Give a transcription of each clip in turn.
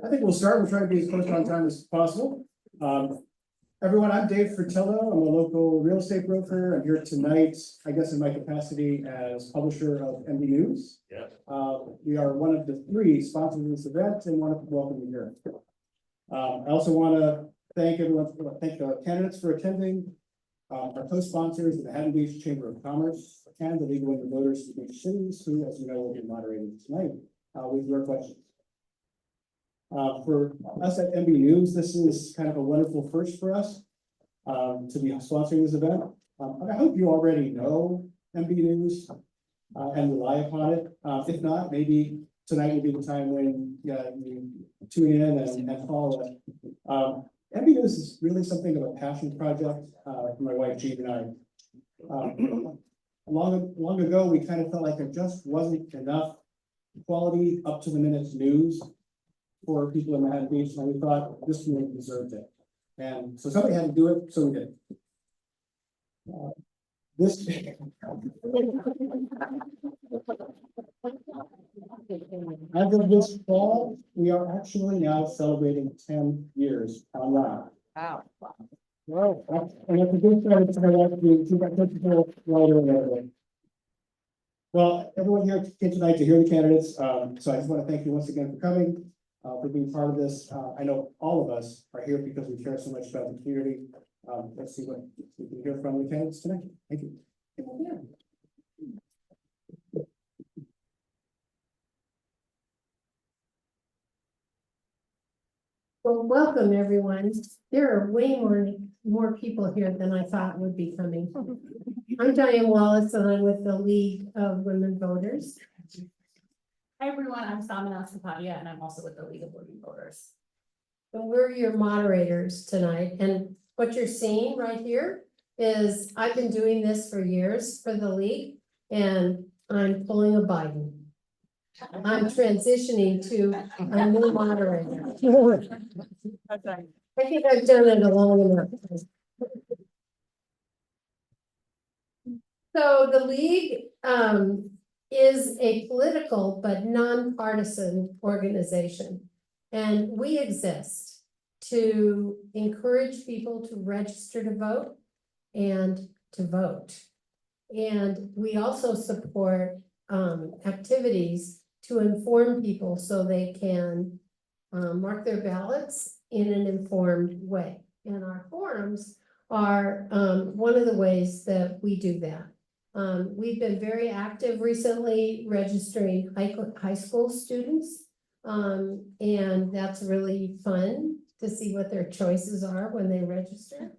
I think we'll start. We'll try to be as close on time as possible. Everyone, I'm Dave Fratello. I'm a local real estate broker. I'm here tonight, I guess, in my capacity as publisher of MD News. Yeah. We are one of the three sponsors of this event and want to welcome you here. I also want to thank everyone, thank the candidates for attending, our co-sponsors, the Haddon Beach Chamber of Commerce, and the League of Women Voters of Beach Cities, who, as you know, will be moderating tonight with your questions. For us at MB News, this is kind of a wonderful first for us to be sponsoring this event. I hope you already know MB News and rely upon it. If not, maybe tonight will be the time when you tune in and follow it. MB News is really something of a passion project for my wife Jean and I. Long ago, we kind of felt like there just wasn't enough quality, up to the minute news for people in Manhattan Beach, and we thought this really deserved it. And so somebody had to do it, so we did. As of this fall, we are actually now celebrating 10 years online. Wow. Wow. And that's a good start to my life to everyone. Well, everyone here came tonight to hear the candidates, so I just want to thank you once again for coming, for being part of this. I know all of us are here because we care so much about the community. Let's see what we can hear from the candidates tonight. Thank you. Well, welcome everyone. There are way more people here than I thought would be coming. I'm Diane Wallace and I'm with the League of Women Voters. Hi everyone, I'm Samina Sapadia and I'm also with the League of Women Voters. And we're your moderators tonight. And what you're seeing right here is I've been doing this for years for the League and I'm pulling a Biden. I'm transitioning to a new moderator. I think I've done it long enough. So the League is a political but nonpartisan organization. And we exist to encourage people to register to vote and to vote. And we also support activities to inform people so they can mark their ballots in an informed way. And our forums are one of the ways that we do that. We've been very active recently registering high school students. And that's really fun to see what their choices are when they register.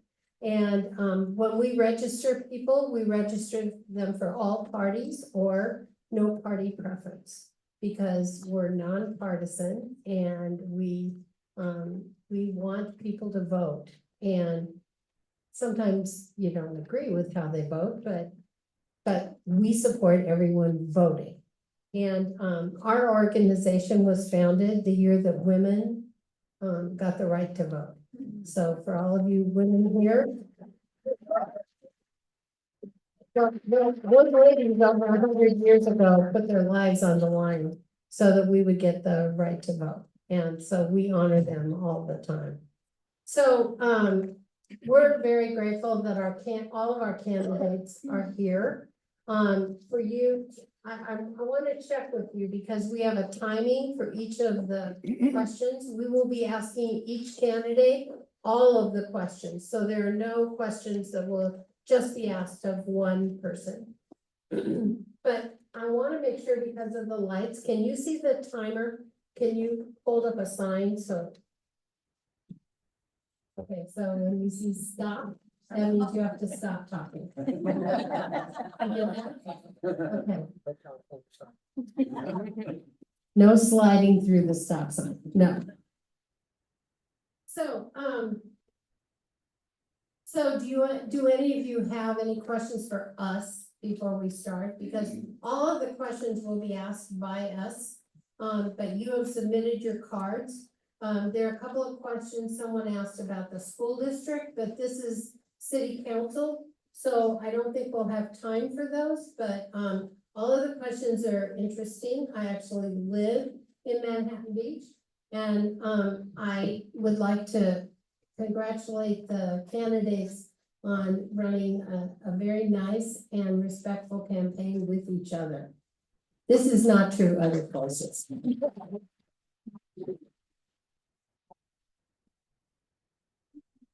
And when we register people, we register them for all parties or no party preference because we're nonpartisan and we want people to vote. And sometimes you don't agree with how they vote, but we support everyone voting. And our organization was founded the year that women got the right to vote. So for all of you women here, one lady over 100 years ago put their lives on the line so that we would get the right to vote. And so we honor them all the time. So we're very grateful that all of our candidates are here. For you, I want to check with you because we have a timing for each of the questions. We will be asking each candidate all of the questions. So there are no questions that will just be asked of one person. But I want to make sure because of the lights, can you see the timer? Can you hold up a sign? So, okay, so when you see stop, that means you have to stop talking. Okay. No sliding through the stop sign, no. So do any of you have any questions for us before we start? Because all of the questions will be asked by us, but you have submitted your cards. There are a couple of questions someone asked about the school district, but this is city council. So I don't think we'll have time for those, but all of the questions are interesting. I actually live in Manhattan Beach. And I would like to congratulate the candidates on running a very nice and respectful campaign with each other. This is not true other places.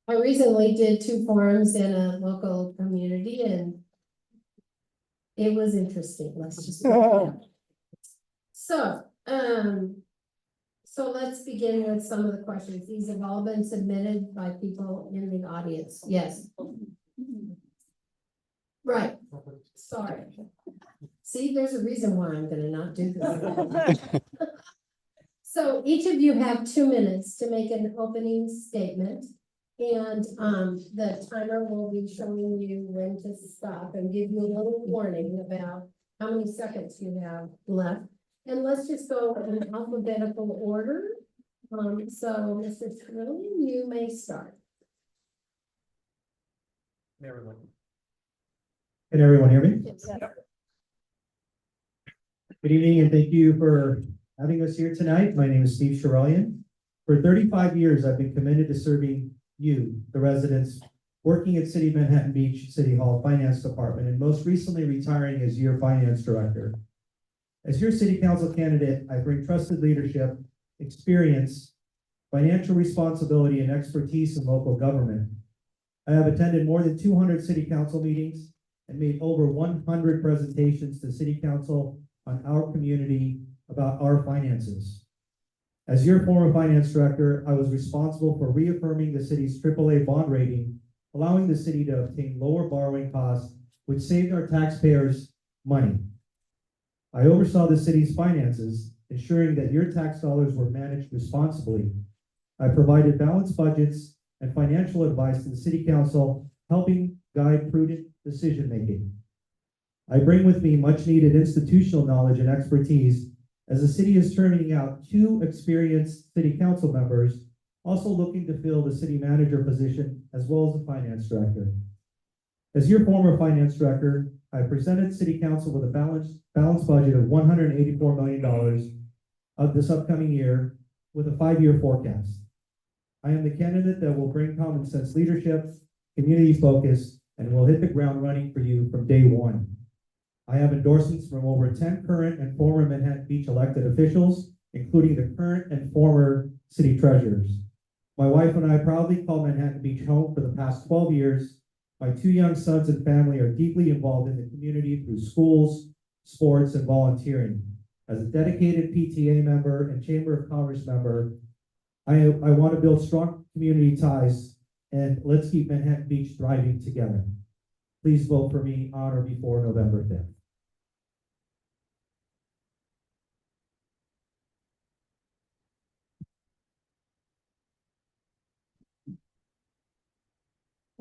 I recently did 2 forums in a local community and it was interesting, let's just put it that way. So let's begin with some of the questions. These have all been submitted by people in the audience. Yes. Right. Sorry. See, there's a reason why I'm gonna not do this. So each of you have 2 minutes to make an opening statement. And the timer will be showing you when to stop and give you a little warning about how many seconds you have left. And let's just go in alphabetical order. So Mr. Charelian, you may start. Can everyone hear me? Yes. Good evening and thank you for having us here tonight. My name is Steve Charelian. For 35 years, I've been committed to serving you, the residents, working at City of Manhattan Beach City Hall Finance Department, and most recently retiring as your finance director. As your city council candidate, I bring trusted leadership, experience, financial responsibility, and expertise in local government. I have attended more than 200 city council meetings and made over 100 presentations to city council on our community about our finances. As your former finance director, I was responsible for reaffirming the city's AAA bond rating, allowing the city to obtain lower borrowing costs, which saved our taxpayers money. I oversaw the city's finances, ensuring that your tax dollars were managed responsibly. I provided balanced budgets and financial advice to the city council, helping guide prudent decision-making. I bring with me much-needed institutional knowledge and expertise as the city is turning out 2 experienced city council members, also looking to fill the city manager position as well as the finance director. As your former finance director, I presented city council with a balanced budget of $184 million of this upcoming year with a 5-year forecast. I am the candidate that will bring common sense leadership, community focus, and will hit the ground running for you from day one. I have endorsements from over 10 current and former Manhattan Beach elected officials, including the current and former city treasurers. My wife and I proudly call Manhattan Beach home for the past 12 years. My 2 young sons and family are deeply involved in the community through schools, sports, and volunteering. As a dedicated PTA member and Chamber of Commerce member, I want to build strong community ties, and let's keep Manhattan Beach thriving together. Please vote for me on or before November 5th.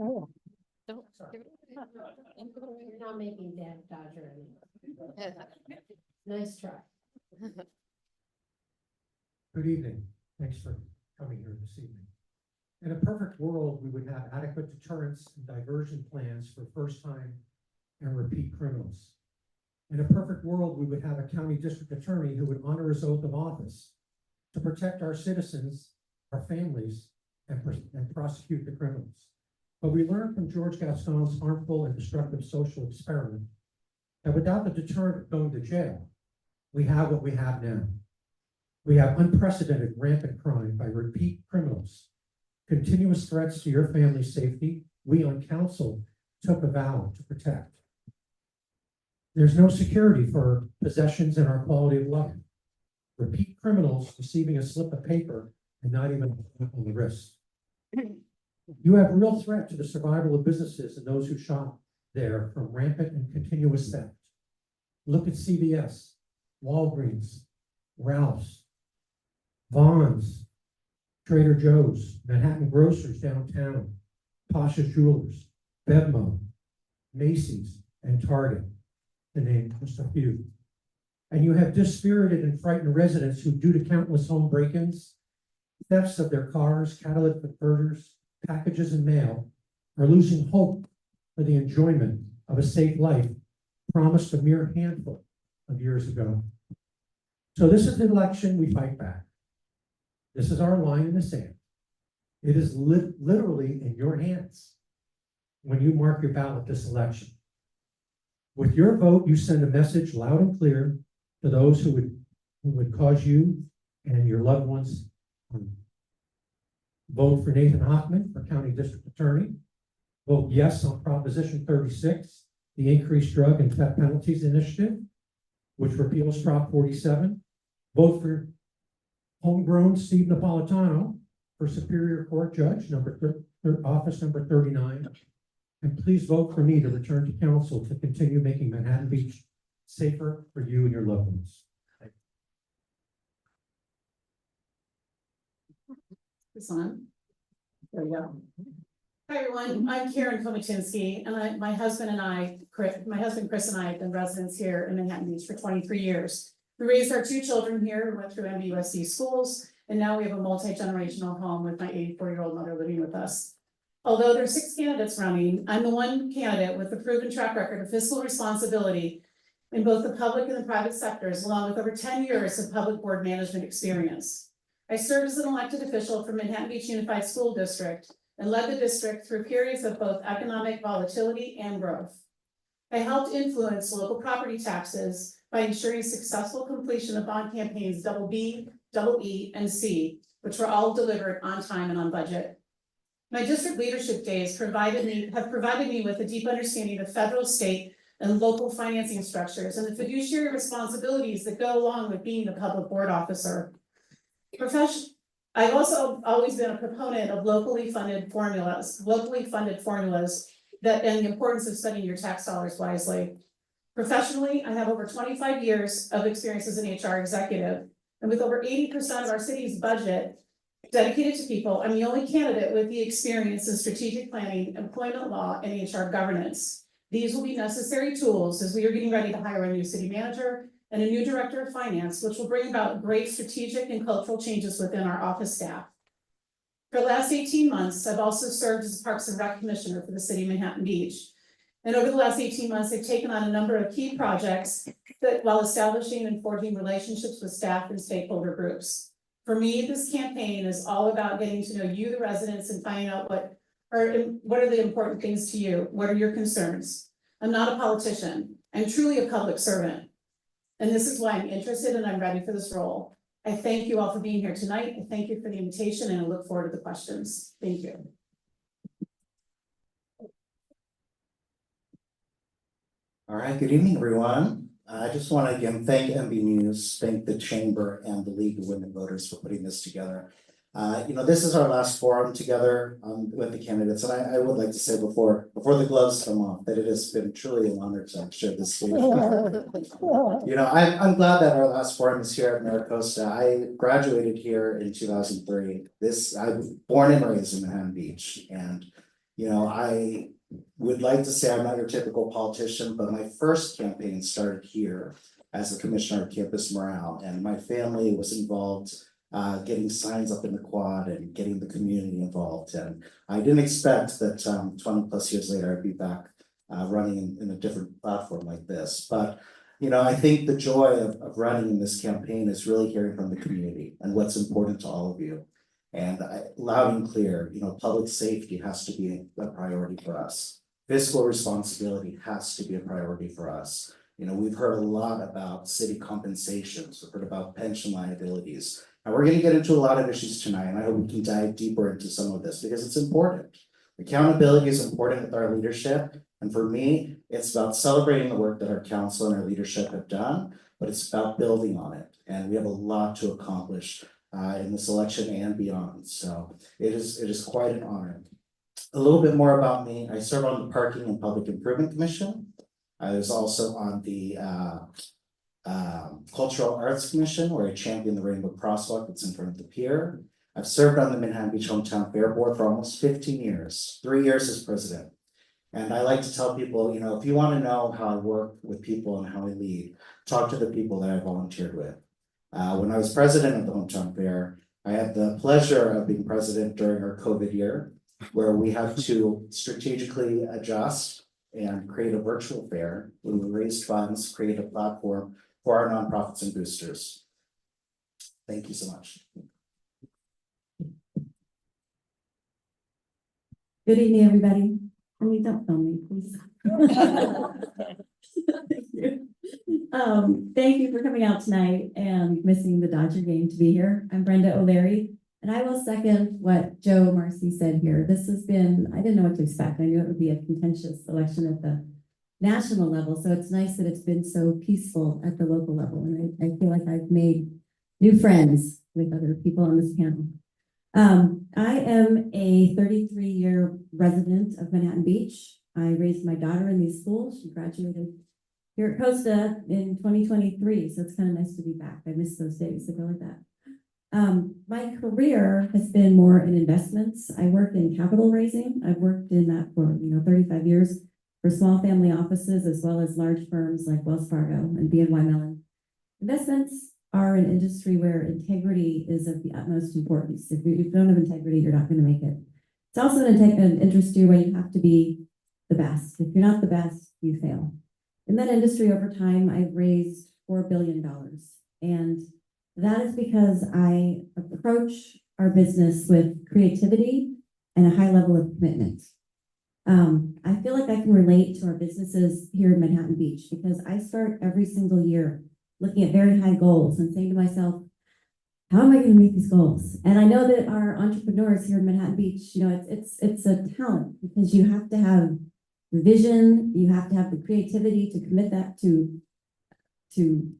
Oh. Don't. You're not making Dan Dodger anymore. Nice try. Good evening. Thanks for coming here this evening. In a perfect world, we would have adequate deterrence and diversion plans for first-time and repeat criminals. In a perfect world, we would have a county district attorney who would honor his oath of office to protect our citizens, our families, and prosecute the criminals. But we learned from George Gascon's harmful and destructive social experiment that without the deterrent of going to jail, we have what we have now. We have unprecedented rampant crime by repeat criminals, continuous threats to your family's safety. We on council took a vow to protect. There's no security for possessions and our quality of life. Repeat criminals receiving a slip of paper and not even a slap on the wrist. You have real threat to the survival of businesses and those who shop there from rampant and continuous theft. Look at CVS, Walgreens, Ralph's, Vons, Trader Joe's, Manhattan Grocers downtown, Pasha's Jewelers, Bevmo, Macy's, and Target, to name just a few. And you have dispirited and frightened residents who, due to countless home break-ins, thefts of their cars, catalytic converters, packages, and mail, are losing hope for the enjoyment of a safe life promised a mere handful of years ago. So this is the election we fight back. This is our line in the sand. It is literally in your hands when you mark your ballot this election. With your vote, you send a message loud and clear to those who would cause you and your loved ones harm. Vote for Nathan Hoffman for County District Attorney. Vote yes on Proposition 36, the Increased Drug and Theft Penalties Initiative, which repeals Prop 47. Vote for homegrown Steve Napolitano for Superior Court Judge, office number 39. And please vote for me to return to council to continue making Manhattan Beach safer for you and your loved ones. This on. There we go. Hi, everyone. I'm Karen Komatinsky, and my husband Chris and I have been residents here in Manhattan Beach for 23 years. We raised our 2 children here, who went through MBUSD schools, and now we have a multi-generational home with my 84-year-old mother living with us. Although there are 6 candidates running, I'm the one candidate with a proven track record of fiscal responsibility in both the public and the private sectors, along with over 10 years of public board management experience. I served as an elected official for Manhattan Beach Unified School District and led the district through periods of both economic volatility and growth. I helped influence local property taxes by ensuring successful completion of bond campaigns Double B, Double E, and C, which were all delivered on time and on budget. My district leadership days have provided me with a deep understanding of federal, state, and local financing structures and the fiduciary responsibilities that go along with being the public board officer. I've also always been a proponent of locally funded formulas that and the importance of spending your tax dollars wisely. Professionally, I have over 25 years of experience as an HR executive, and with over 80% of our city's budget dedicated to people, I'm the only candidate with the experience in strategic planning, employment law, and HR governance. These will be necessary tools as we are getting ready to hire a new city manager and a new director of finance, which will bring about great strategic and cultural changes within our office staff. For the last 18 months, I've also served as Parks and Rec Commissioner for the city of Manhattan Beach. And over the last 18 months, I've taken on a number of key projects that while establishing and forging relationships with staff and stakeholder groups. For me, this campaign is all about getting to know you, the residents, and finding out what are the important things to you. What are your concerns? I'm not a politician. I'm truly a public servant. And this is why I'm interested and I'm ready for this role. I thank you all for being here tonight. I thank you for the invitation and I look forward to the questions. Thank you. All right, good evening, everyone. I just want to again thank MB News, thank the Chamber and the League of Women Voters for putting this together. This is our last forum together with the candidates, and I would like to say before the gloves come off that it has been truly an honor to share this stage. I'm glad that our last forum is here at Maricosta. I graduated here in 2003. I was born and raised in Manhattan Beach, and I would like to say I'm not your typical politician, but my first campaign started here as the Commissioner of Campus Morale, and my family was involved getting signs up in the quad and getting the community involved. And I didn't expect that 20 plus years later, I'd be back running in a different platform like this. But, I think the joy of running in this campaign is really hearing from the community and what's important to all of you. And loud and clear, public safety has to be a priority for us. Fiscal responsibility has to be a priority for us. We've heard a lot about city compensations, we've heard about pension liabilities. And we're going to get into a lot of issues tonight, and I hope we can dive deeper into some of this because it's important. Accountability is important with our leadership. And for me, it's about celebrating the work that our council and our leadership have done, but it's about building on it. And we have a lot to accomplish in this election and beyond. So it is quite an honor. A little bit more about me. I serve on the Parking and Public Improvement Commission. I was also on the Cultural Arts Commission, where I champion the Rainbow Crosswalk that's in front of the pier. I've served on the Manhattan Beach Hometown Fair Board for almost 15 years, 3 years as president. And I like to tell people, if you want to know how I work with people and how I lead, talk to the people that I volunteered with. When I was president of the Hometown Fair, I had the pleasure of being president during our COVID year, where we had to strategically adjust and create a virtual fair where we raised funds, create a platform for our nonprofits and boosters. Thank you so much. Good evening, everybody. I mean, don't film me, please. Thank you. Thank you for coming out tonight and missing the Dodger game to be here. I'm Brenda O'Leary, and I will second what Joe Marcy said here. This has been, I didn't know what to expect. I knew it would be a contentious election at the national level, so it's nice that it's been so peaceful at the local level, and I feel like I've made new friends with other people on this panel. I am a 33-year resident of Manhattan Beach. I raised my daughter in these schools. She graduated here at Costa in 2023, so it's kind of nice to be back. I miss those days to go like that. My career has been more in investments. I work in capital raising. I've worked in that for 35 years for small family offices as well as large firms like Wells Fargo and BNY Mellon. Investments are an industry where integrity is of the utmost importance. If you don't have integrity, you're not going to make it. It's also an industry where you have to be the best. If you're not the best, you fail. In that industry over time, I've raised $4 billion. And that is because I approach our business with creativity and a high level of commitment. I feel like I can relate to our businesses here in Manhattan Beach because I start every single year looking at very high goals and saying to myself, how am I going to meet these goals? And I know that our entrepreneurs here in Manhattan Beach, it's a talent because you have to have vision, you have to have the creativity to commit that to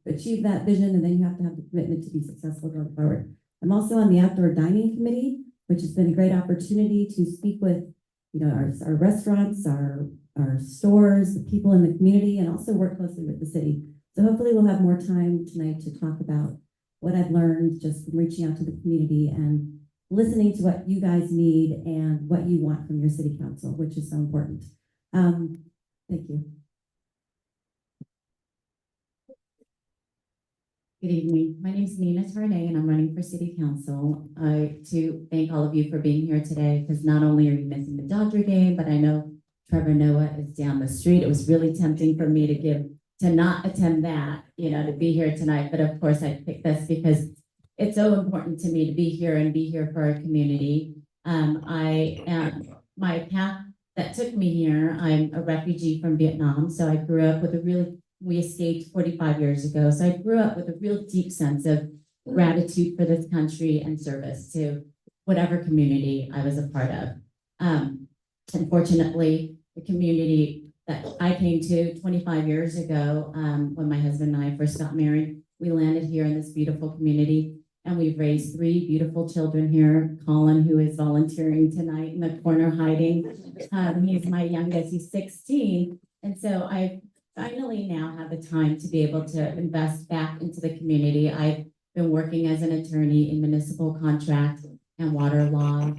achieve that vision, and then you have to have the commitment to be successful going forward. I'm also on the outdoor dining committee, which has been a great opportunity to speak with our restaurants, our stores, the people in the community, and also work closely with the city. So hopefully we'll have more time tonight to talk about what I've learned just from reaching out to the community and listening to what you guys need and what you want from your city council, which is so important. Thank you. Good evening. My name is Nina Tarnay, and I'm running for city council. I to thank all of you for being here today, because not only are you missing the Dodger game, but I know Trevor Noah is down the street. It was really tempting for me to not attend that, to be here tonight. But of course, I picked this because it's so important to me to be here and be here for our community. My path that took me here, I'm a refugee from Vietnam. So I grew up with we escaped 45 years ago. So I grew up with a real deep sense of gratitude for this country and service to whatever community I was a part of. Unfortunately, the community that I came to 25 years ago, when my husband and I first got married, we landed here in this beautiful community, and we've raised 3 beautiful children here. Colin, who is volunteering tonight in the corner hiding, he's my youngest, he's 16. And so I finally now have the time to be able to invest back into the community. I've been working as an attorney in municipal contract and water law.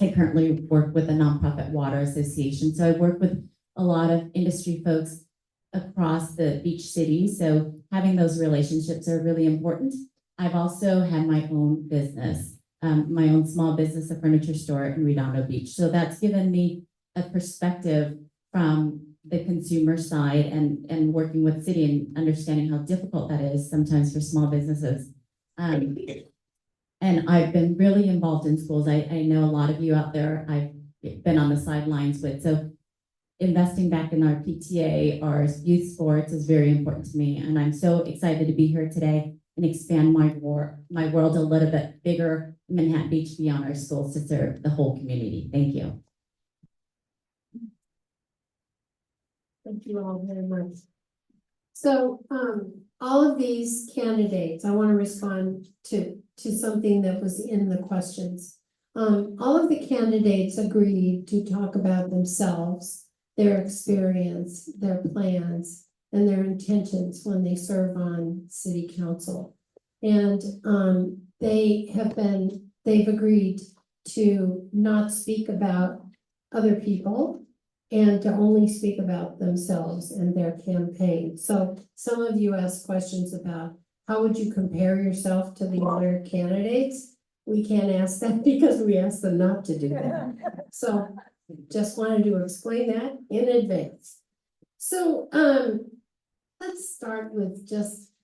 I currently work with a nonprofit water association. So I work with a lot of industry folks across the beach city. So having those relationships are really important. I've also had my own business, my own small business, a furniture store in Redondo Beach. So that's given me a perspective from the consumer side and working with city and understanding how difficult that is sometimes for small businesses. And I've been really involved in schools. I know a lot of you out there I've been on the sidelines with. So investing back in our PTA, our youth sports is very important to me. And I'm so excited to be here today and expand my world a little bit bigger in Manhattan Beach beyond our schools to serve the whole community. Thank you. Thank you all very much. So, all of these candidates, I want to respond to something that was in the questions. All of the candidates agreed to talk about themselves, their experience, their plans, and their intentions when they serve on city council. And they've agreed to not speak about other people and to only speak about themselves and their campaign. So some of you asked questions about how would you compare yourself to the other candidates? We can't ask that because we asked them not to do that. So just wanted to explain that in advance. So let's start with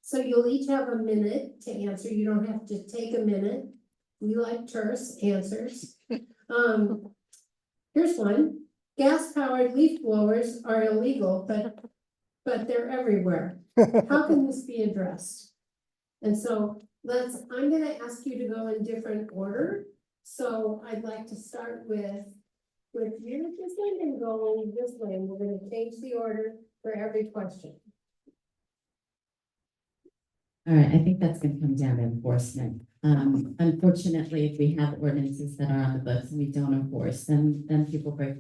so you'll each have a minute to answer. You don't have to take a minute. We like terse answers. Here's one. Gas-powered leaf blowers are illegal, but they're everywhere. How can this be addressed? And so I'm gonna ask you to go in different order. So I'd like to start with you this way and go this way, and we're gonna change the order for every question. All right, I think that's gonna come down to enforcement. Unfortunately, if we have ordinances that are on the books and we don't enforce them, then people break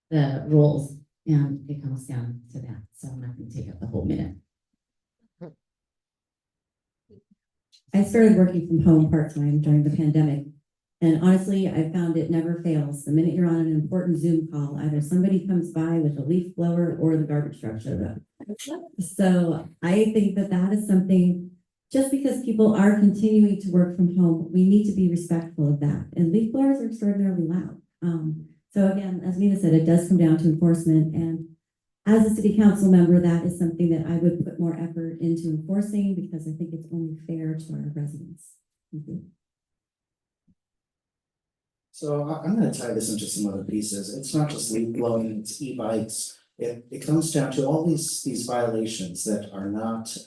the rules, and it comes down to that. So I'm not gonna take up the whole minute. I started working from home part-time during the pandemic. And honestly, I found it never fails. The minute you're on an important Zoom call, either somebody comes by with a leaf blower or the garbage truck shows up. So I think that that is something, just because people are continuing to work from home, we need to be respectful of that. And leaf blowers are extraordinarily loud. So again, as Nina said, it does come down to enforcement. And as a city council member, that is something that I would put more effort into enforcing, because I think it's only fair to our residents. Thank you. So I'm gonna tie this into some other pieces. It's not just leaf blowing, it's e-bikes. It comes down to all these violations that are not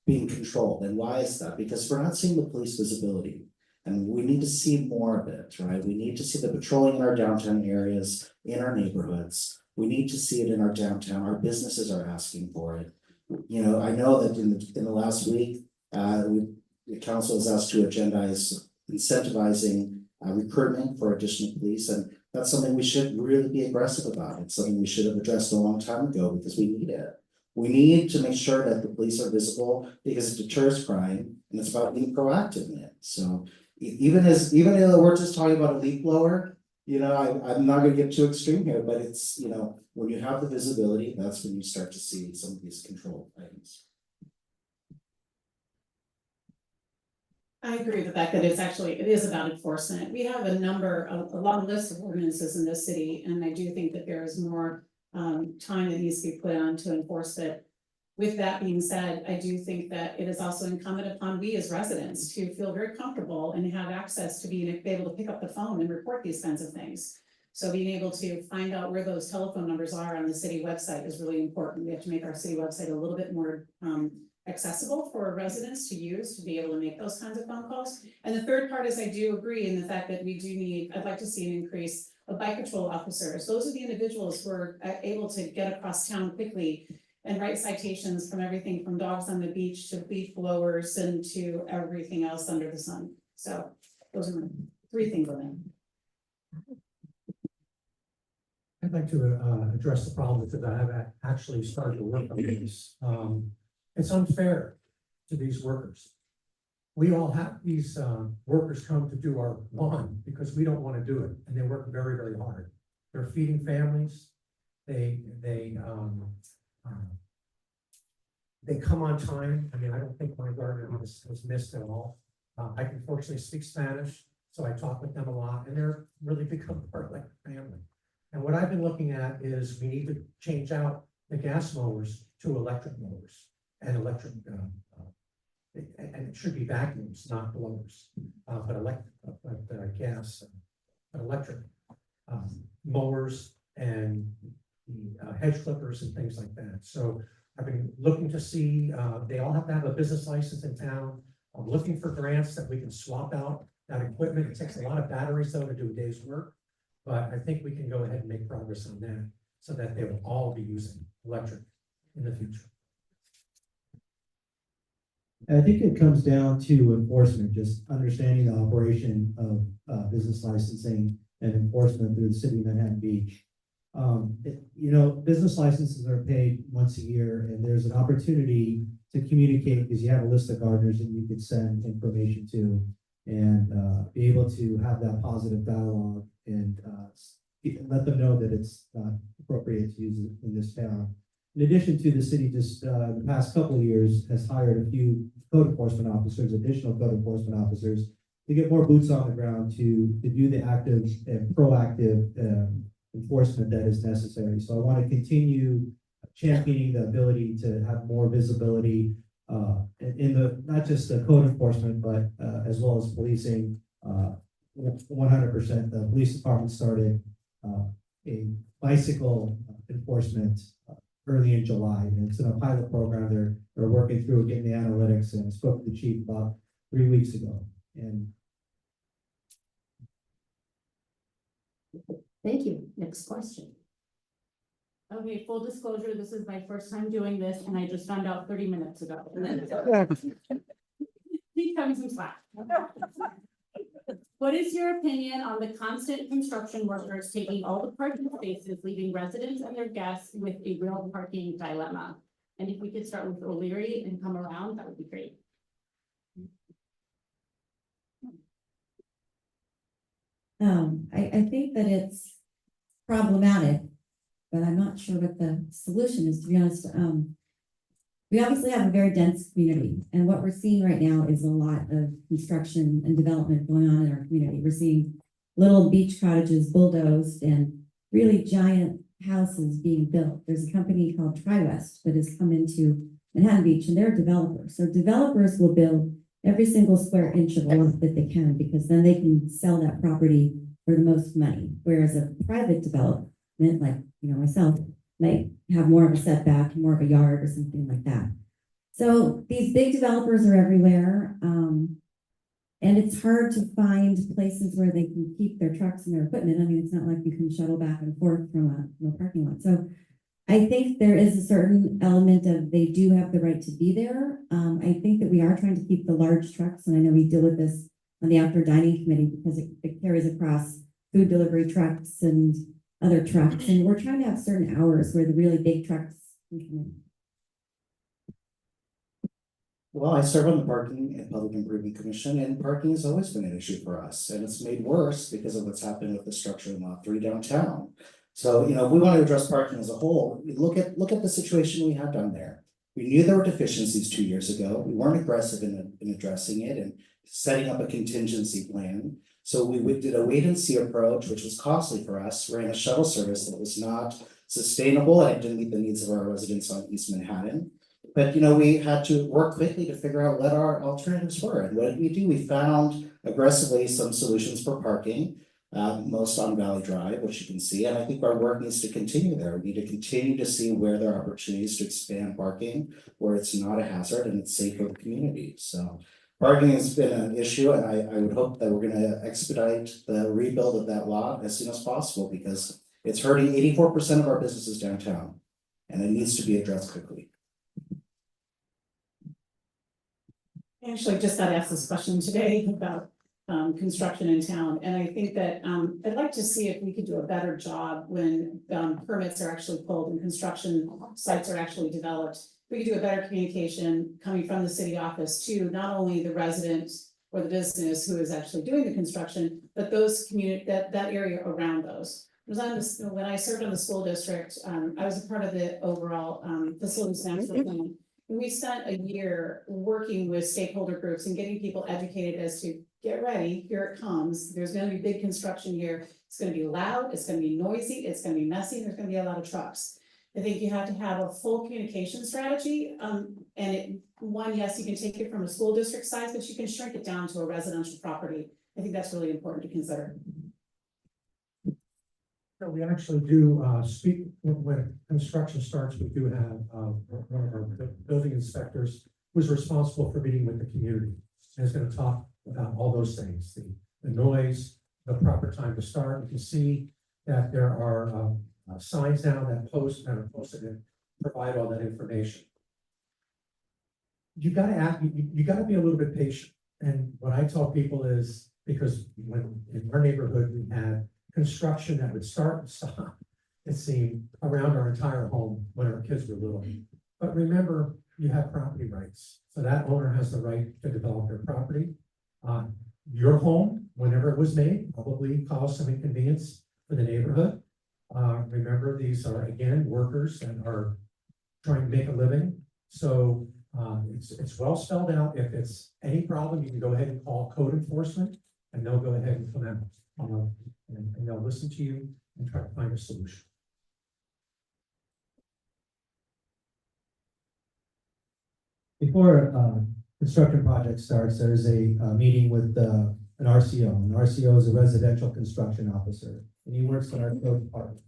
being controlled. And why is that? Because we're not seeing the police visibility. And we need to see more of it, right? We need to see the patrolling in our downtown areas, in our neighborhoods. We need to see it in our downtown. Our businesses are asking for it. You know, I know that in the last week, the council was asked to agendize incentivizing recruitment for additional police, and that's something we should really be aggressive about. It's something we should have addressed a long time ago, because we need it. We need to make sure that the police are visible, because it deters crime, and it's about being proactive in it. So even though we're just talking about a leaf blower, you know, I'm not gonna get too extreme here, but it's, you know, when you have the visibility, that's when you start to see some of these control items. I agree with the fact that it is about enforcement. We have a long list of ordinances in this city, and I do think that there is more time that needs to be put on to enforce it. With that being said, I do think that it is also incumbent upon we as residents to feel very comfortable and have access to be able to pick up the phone and report these kinds of things. So being able to find out where those telephone numbers are on the city website is really important. We have to make our city website a little bit more accessible for residents to use, to be able to make those kinds of phone calls. And the third part is, I do agree in the fact that I'd like to see an increase of bike patrol officers. Those are the individuals who are able to get across town quickly and write citations from everything from dogs on the beach to leaf blowers and to everything else under the sun. So those are my 3 things on that. I'd like to address the problem, because I have actually started to work on this. It's unfair to these workers. We all have these workers come to do our lawn because we don't want to do it, and they work very, very hard. They're feeding families. They come on time. I mean, I don't think my gardener has missed at all. I can fortunately speak Spanish, so I talk with them a lot, and they're really become part of like a family. And what I've been looking at is we need to change out the gas mowers to electric mowers and electric, and it should be vacuums, not blowers, but gas, electric mowers and the hedge clippers and things like that. So I've been looking to see, they all have to have a business license in town. I'm looking for grants that we can swap out that equipment. It takes a lot of batteries though to do a day's work, but I think we can go ahead and make progress on that so that they will all be using electric in the future. I think it comes down to enforcement, just understanding the operation of business licensing and enforcement through the city of Manhattan Beach. You know, business licenses are paid once a year, and there's an opportunity to communicate, because you have a list of gardeners that you could send information to, and be able to have that positive dialogue and let them know that it's not appropriate to use it in this town. In addition to, the city just the past couple of years has hired a few code enforcement officers, additional code enforcement officers, to get more boots on the ground to do the active and proactive enforcement that is necessary. So I want to continue championing the ability to have more visibility in the, not just the code enforcement, but, as well as policing, 100%, the police department started, a bicycle enforcement early in July, and it's in a pilot program. They're working through getting the analytics, and I spoke to the chief about 3 weeks ago, and Thank you. Next question. Okay, full disclosure, this is my first time doing this and I just found out 30 minutes ago. Please cut me some slack. What is your opinion on the constant construction workers taking all the parking spaces, leaving residents and their guests with a real parking dilemma? And if we could start with O'Leary and come around, that would be great. I think that it's problematic, but I'm not sure what the solution is, to be honest. We obviously have a very dense community, and what we're seeing right now is a lot of construction and development going on in our community. We're seeing little beach cottages bulldozed and really giant houses being built. There's a company called TriWest that has come into Manhattan Beach, and they're developers. So developers will build every single square inch of land that they can, because then they can sell that property for the most money. Whereas a private development, like, myself, might have more of a setback, more of a yard or something like that. So these big developers are everywhere. And it's hard to find places where they can keep their trucks and their equipment. I mean, it's not like you can shuttle back and forth from a parking lot. So I think there is a certain element of they do have the right to be there. I think that we are trying to keep the large trucks, and I know we deal with this on the outdoor dining committee because it carries across food delivery trucks and other trucks, and we're trying to have certain hours where the really big trucks can come in. Well, I serve on the Parking and Public Improvement Commission, and parking has always been an issue for us, and it's made worse because of what's happened with the structure in Lot 3 downtown. So, we want to address parking as a whole. Look at the situation we had down there. We knew there were deficiencies 2 years ago. We weren't aggressive in addressing it and setting up a contingency plan. So we did a wait and see approach, which was costly for us, ran a shuttle service that was not sustainable and it didn't meet the needs of our residents on East Manhattan. But we had to work quickly to figure out what our alternatives were. And what did we do? We found aggressively some solutions for parking, most on Valley Drive, which you can see. And I think our work needs to continue there. We need to continue to see where there are opportunities to expand parking, where it's not a hazard and it's safe for the community. So parking has been an issue, and I would hope that we're going to expedite the rebuild of that lot as soon as possible, because it's hurting 84% of our businesses downtown, and it needs to be addressed quickly. I actually just got asked this question today about construction in town, and I think that I'd like to see if we could do a better job when permits are actually pulled and construction sites are actually developed. We could do a better communication coming from the city office to not only the residents or the business who is actually doing the construction, but those that area around those. When I served on the school district, I was a part of the overall facilities master plan. And we spent a year working with stakeholder groups and getting people educated as to get ready, here it comes. There's going to be big construction here. It's going to be loud, it's going to be noisy, it's going to be messy, there's going to be a lot of trucks. I think you have to have a full communication strategy. Yes, you can take it from a school district size, but you can shrink it down to a residential property. I think that's really important to consider. We actually do speak when construction starts. We do have one of our building inspectors who's responsible for meeting with the community and is going to talk about all those things, the noise, the proper time to start. You can see that there are signs now that are posted and provide all that information. You got to be a little bit patient. And what I tell people is, because when in our neighborhood we had construction that would start and stop, it seemed, around our entire home when our kids were little. But remember, you have property rights. So that owner has the right to develop their property. Your home, whenever it was made, probably caused some inconvenience for the neighborhood. Remember, these are, again, workers that are trying to make a living. So it's well spelled out. If it's any problem, you can go ahead and call code enforcement, and they'll go ahead and come out. And they'll listen to you and try to find a solution. Before, construction project starts, there's a meeting with, an RCO. An RCO is a residential construction officer, and he works in our code department.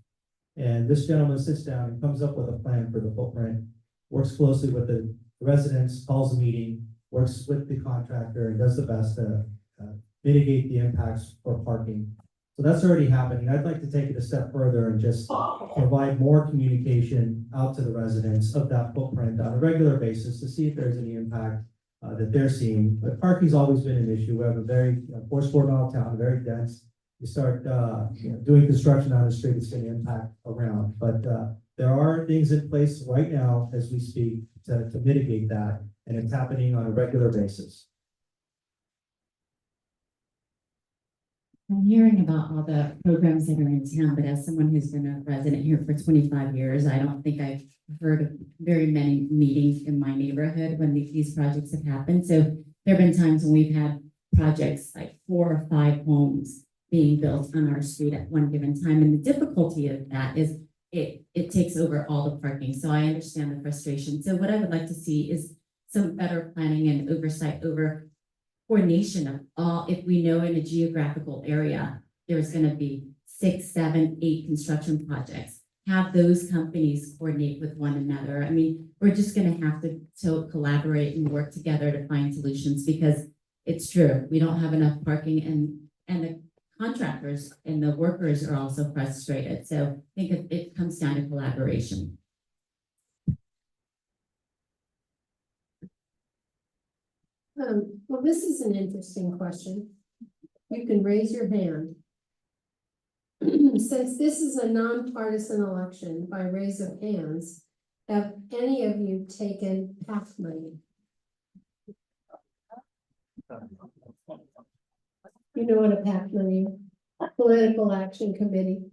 And this gentleman sits down and comes up with a plan for the footprint, works closely with the residents, calls a meeting, works with the contractor, and does the best to mitigate the impacts for parking. So that's already happening. I'd like to take it a step further and just provide more communication out to the residents of that footprint on a regular basis to see if there's any impact that they're seeing. But parking's always been an issue. We have a very 4 square mile town, very dense. You start doing construction on the street, it's going to impact around. But there are things in place right now as we speak to mitigate that, and it's happening on a regular basis. I'm hearing about all the programs that are in town, but as someone who's been a resident here for 25 years, I don't think I've heard of very many meetings in my neighborhood when these projects have happened. So there have been times when we've had projects like 4 or 5 homes being built on our street at one given time. And the difficulty of that is it takes over all the parking. So I understand the frustration. So what I would like to see is some better planning and oversight over coordination of all. If we know in a geographical area, there's going to be 6, 7, 8 construction projects, have those companies coordinate with one another. I mean, we're just going to have to collaborate and work together to find solutions, because it's true. We don't have enough parking, and the contractors and the workers are also frustrated. So I think it comes down to collaboration. Well, this is an interesting question. You can raise your hand. Since this is a nonpartisan election by raise of hands, have any of you taken PAC money? You know what a PAC money is? Political Action Committee.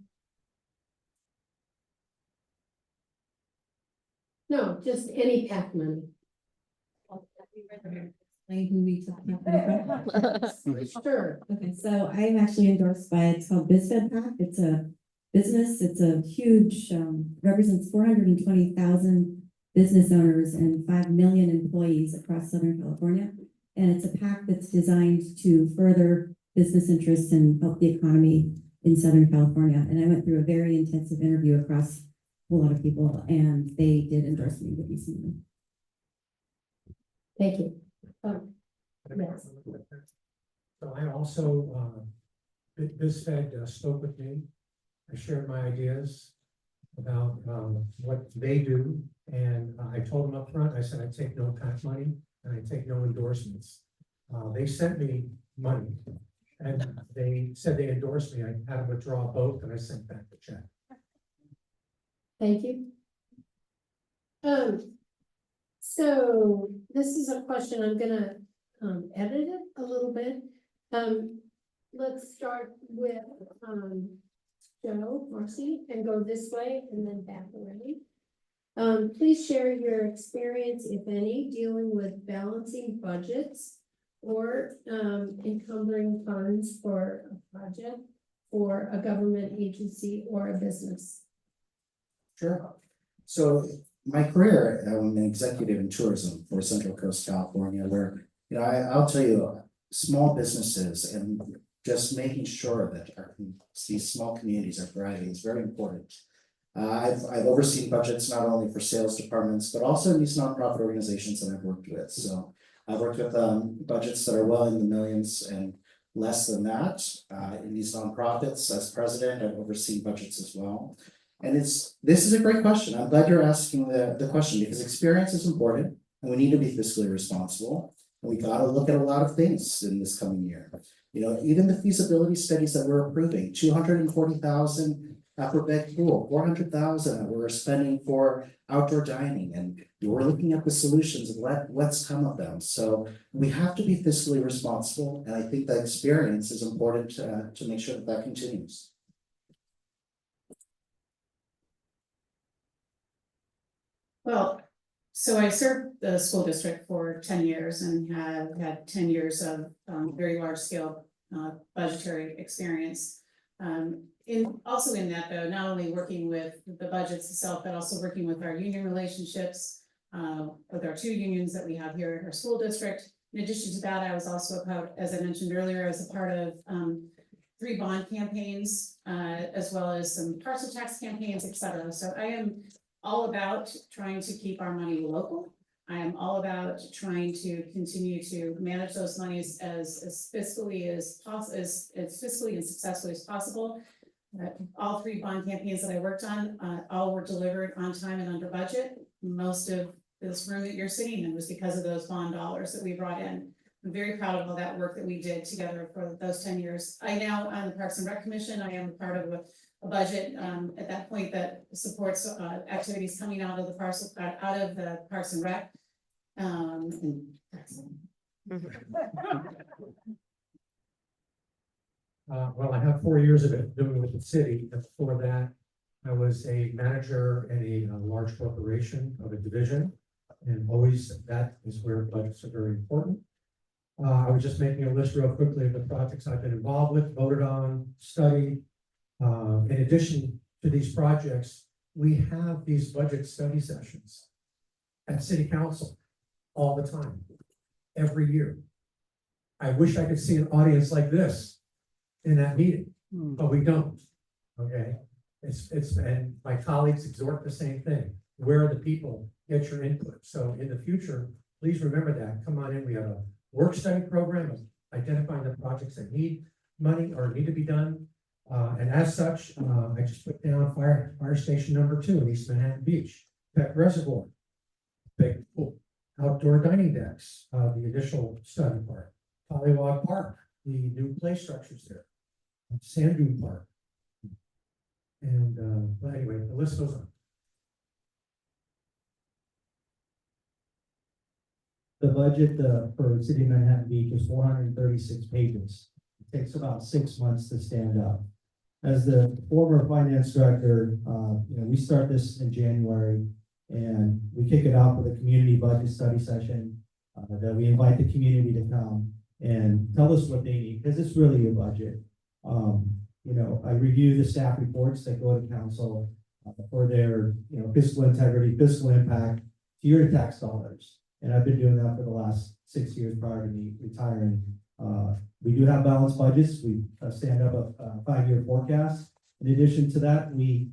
No, just any PAC money. Who we took PAC money from? Sure. Okay, so I'm actually endorsed by, it's called BizFed PAC. It's a business, it's a huge, represents 420,000 business owners and 5 million employees across Southern California. And it's a PAC that's designed to further business interests and help the economy in Southern California. And I went through a very intensive interview across a lot of people, and they did endorse me with recently. Thank you. Yes. So I also, BizFed spoke with me. I shared my ideas about what they do, and I told them up front, I said, I take no PAC money and I take no endorsements. They sent me money, and they said they endorsed me. I had them withdraw both, and I sent back the check. Thank you. So this is a question, I'm gonna edit it a little bit. Let's start with Joe, Marcy, and go this way and then back away. Please share your experience, if any, dealing with balancing budgets or encumbering funds for a project for a government agency or a business. Sure. So my career, I'm an executive in tourism for Central Coast California, where, I'll tell you, small businesses and just making sure that these small communities are thriving is very important. I've overseen budgets not only for sales departments, but also in these nonprofit organizations that I've worked with. So I've worked with budgets that are well in the millions and less than that. In these nonprofits, as president, I've overseen budgets as well. And this is a great question. I'm glad you're asking the question, because experience is important and we need to be fiscally responsible. And we got to look at a lot of things in this coming year. Even the feasibility studies that we're approving, 240,000 for bed pool, 400,000 that we're spending for outdoor dining, and we're looking at the solutions and what's come of them. So we have to be fiscally responsible, and I think that experience is important to make sure that continues. Well, so I served the school district for 10 years and have had 10 years of very large scale budgetary experience. Also in that though, not only working with the budgets itself, but also working with our union relationships, with our 2 unions that we have here in our school district. In addition to that, I was also as I mentioned earlier, as a part of 3 bond campaigns, as well as some parcel tax campaigns, et cetera. So I am all about trying to keep our money local. I am all about trying to continue to manage those monies as fiscally as possible, as fiscally and successfully as possible. All 3 bond campaigns that I worked on, all were delivered on time and under budget. Most of this room that you're sitting in was because of those bond dollars that we brought in. I'm very proud of all that work that we did together for those 10 years. I now, on the Parks and Rec Commission, I am part of a budget at that point that supports activities coming out of the Parks and Rec. Well, I have 4 years of it doing with the city, and before that, I was a manager in a large corporation of a division, and always that is where budgets are very important. I was just making a list real quickly of the projects I've been involved with, voted on, studied. In addition to these projects, we have these budget study sessions at city council all the time, every year. I wish I could see an audience like this in that meeting, but we don't, okay? And my colleagues exhort the same thing. Where are the people? Get your input. So in the future, please remember that. Come on in. We have a work study program of identifying the projects that need money or need to be done. And as such, I just put down fire station number 2 in East Manhattan Beach, Peck Reservoir, big pool, outdoor dining decks, the additional study part, Pollywog Park, the new play structures there, Sand Dune Park. And but anyway, the list goes on. The budget for City of Manhattan Beach is 436 pages. It takes about 6 months to stand up. As the former finance director, we start this in January, and we kick it off with a community budget study session that we invite the community to come and tell us what they need, because it's really a budget. I review the staff reports that go to council for their, fiscal integrity, fiscal impact to your tax dollars. And I've been doing that for the last 6 years prior to me retiring. We do have balanced budgets. We stand up a 5-year forecast. In addition to that, we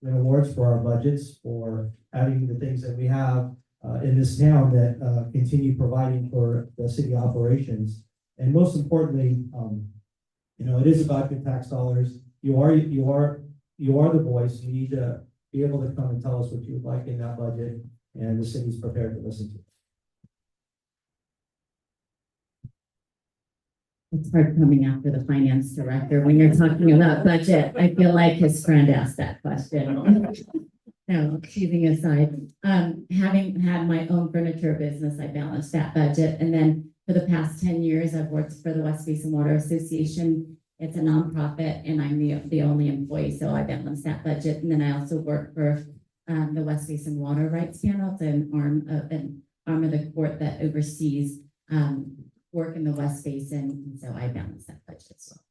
win awards for our budgets for having the things that we have in this town that continue providing for the city operations. And most importantly, it is about your tax dollars. You are the voice. You need to be able to come and tell us what you would like in that budget, and the city's prepared to listen to it. It's hard coming after the finance director when you're talking about budget. I feel like his friend asked that question. No, teasing aside, having had my own furniture business, I balanced that budget. And then for the past 10 years, I've worked for the West Basin Water Association. It's a nonprofit, and I'm the only employee, so I balance that budget. And then I also work for the West Basin Water Rights Panel. It's an arm of the court that oversees work in the West Basin, and so I balance that budget as well.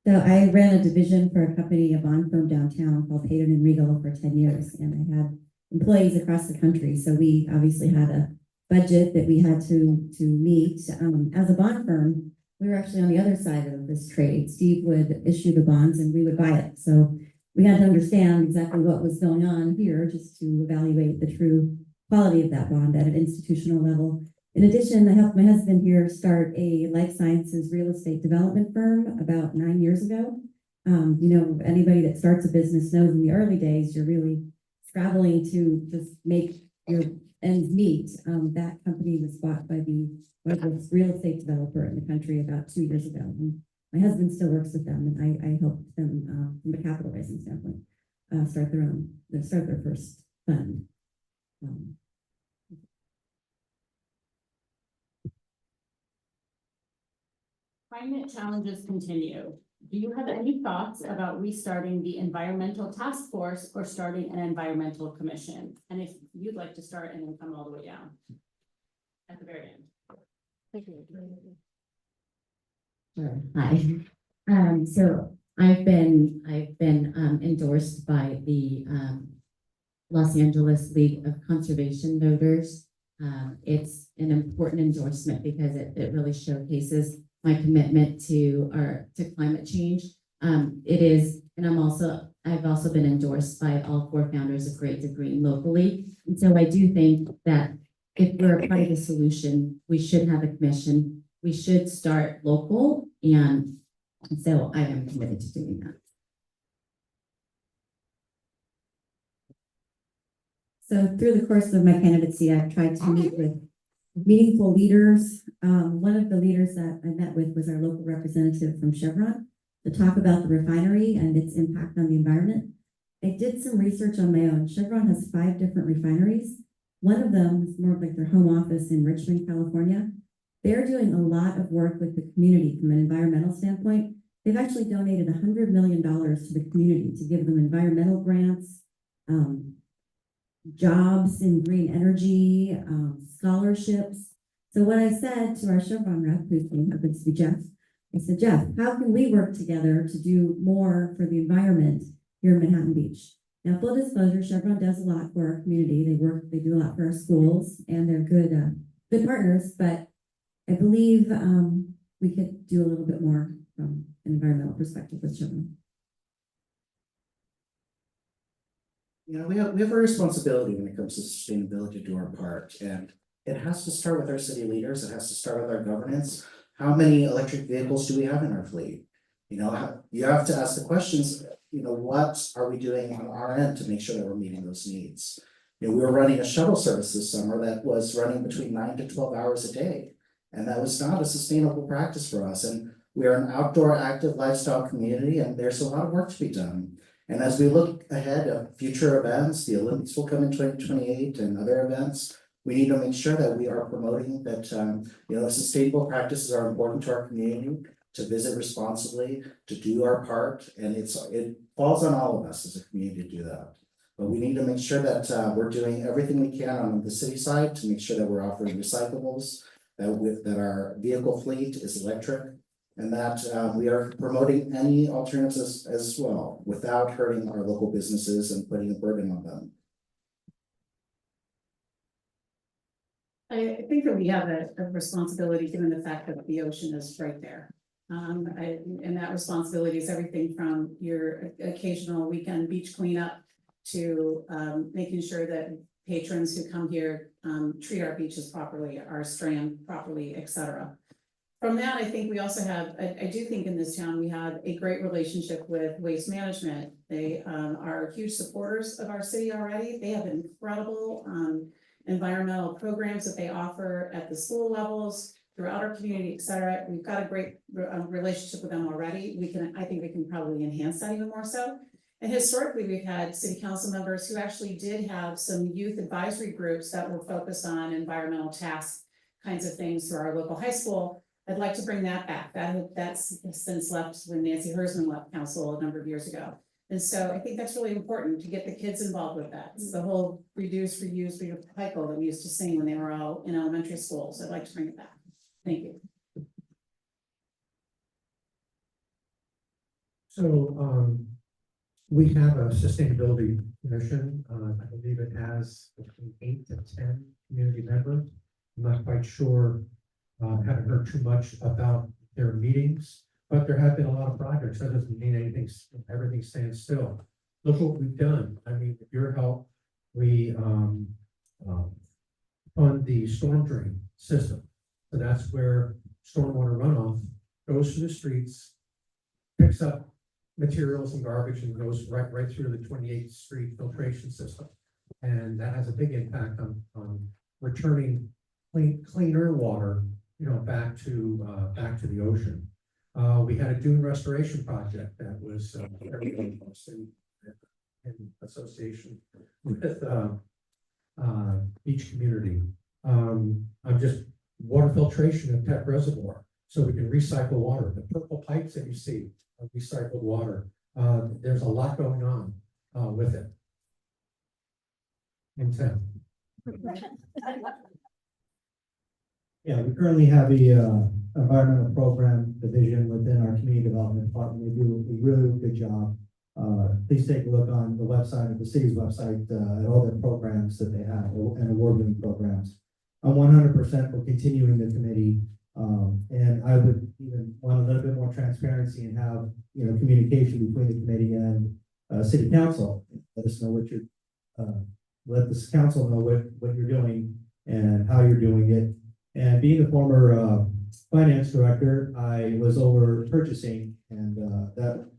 So I ran a division for a company, a bond firm downtown called Payton and Regal for 10 years, and I had employees across the country. So we obviously had a budget that we had to meet. As a bond firm, we were actually on the other side of this trade. Steve would issue the bonds and we would buy it. So we had to understand exactly what was going on here just to evaluate the true quality of that bond at an institutional level. In addition, I helped my husband here start a life sciences real estate development firm about 9 years ago. Anybody that starts a business knows in the early days, you're really scrabbling to just make your ends meet. That company was bought by the largest real estate developer in the country about 2 years ago. And my husband still works with them, and I helped them from a capital raising standpoint start their first fund. Climate challenges continue. Do you have any thoughts about restarting the environmental task force or starting an environmental commission? And if you'd like to start and then come all the way down at the very end. Sure. Hi. So I've been endorsed by the Los Angeles League of Conservation Voters. It's an important endorsement because it really showcases my commitment to climate change. It is, and I've also been endorsed by all 4 founders of Great to Green locally. And so I do think that if we're a part of the solution, we should have a commission. We should start local, and so I am committed to doing that. So through the course of my candidacy, I've tried to meet with meaningful leaders. One of the leaders that I met with was our local representative from Chevron to talk about the refinery and its impact on the environment. I did some research on my own. Chevron has 5 different refineries. One of them is more like their home office in Richmond, California. They're doing a lot of work with the community from an environmental standpoint. They've actually donated $100 million to the community to give them environmental grants, jobs in green energy, scholarships. So what I said to our Chevron rep, whose name happens to be Jeff, I said, Jeff, how can we work together to do more for the environment here in Manhattan Beach? Now, full disclosure, Chevron does a lot for our community. They do a lot for our schools, and they're good partners, but I believe we could do a little bit more from an environmental perspective with Chevron. You know, we have a responsibility when it comes to sustainability to do our part, and it has to start with our city leaders. It has to start with our governance. How many electric vehicles do we have in our fleet? You know, you have to ask the questions, you know, what are we doing on our end to make sure that we're meeting those needs? You know, we were running a shuttle service this summer that was running between 9 to 12 hours a day. And that was not a sustainable practice for us. And we are an outdoor active lifestyle community, and there's a lot of work to be done. And as we look ahead of future events, the Olympics will come in 2028 and other events. We need to make sure that we are promoting that, you know, sustainable practices are important to our community, to visit responsibly, to do our part. And it falls on all of us as a community to do that. But we need to make sure that we're doing everything we can on the city side to make sure that we're offering recyclables, that our vehicle fleet is electric, and that we are promoting any alternatives as well without hurting our local businesses and putting a burden on them. I think that we have a responsibility, given the fact that the ocean is right there. And that responsibility is everything from your occasional weekend beach cleanup to making sure that patrons who come here treat our beaches properly, our strand properly, etc. From that, I think we also have, I do think in this town, we have a great relationship with Waste Management. They are huge supporters of our city already. They have incredible environmental programs that they offer at the school levels, throughout our community, etc. We've got a great relationship with them already. I think we can probably enhance that even more so. And historically, we've had city council members who actually did have some youth advisory groups that were focused on environmental tasks, kinds of things through our local high school. I'd like to bring that back. That's since left when Nancy Hersman left council a number of years ago. And so I think that's really important to get the kids involved with that. It's the whole reduce, reuse, recycle that we used to sing when they were all in elementary school. So I'd like to bring it back. Thank you. So we have a sustainability commission. I believe it has between 8 to 10 community members. I'm not quite sure. Haven't heard too much about their meetings, but there have been a lot of projects. That doesn't mean everything stands still. Look what we've done. I mean, with your help, we fund the storm drain system. So that's where stormwater runoff goes through the streets, picks up materials and garbage and goes right through the 28th Street filtration system. And that has a big impact on returning cleaner water, you know, back to the ocean. We had a dune restoration project that was in association with beach community. I'm just water filtration at Tech Reservoir, so we can recycle water. The purple pipes that you see are recycled water. There's a lot going on with it in town. Yeah, we currently have a environmental program division within our community development department. They do a really good job please take a look on the website of the city's website, at all the programs that they have and award-winning programs. I'm 100% for continuing the committee. And I would even want a little bit more transparency and have, communication between the committee and city council. Let us know what you're, let this council know what you're doing and how you're doing it. And being a former finance director, I was over purchasing, and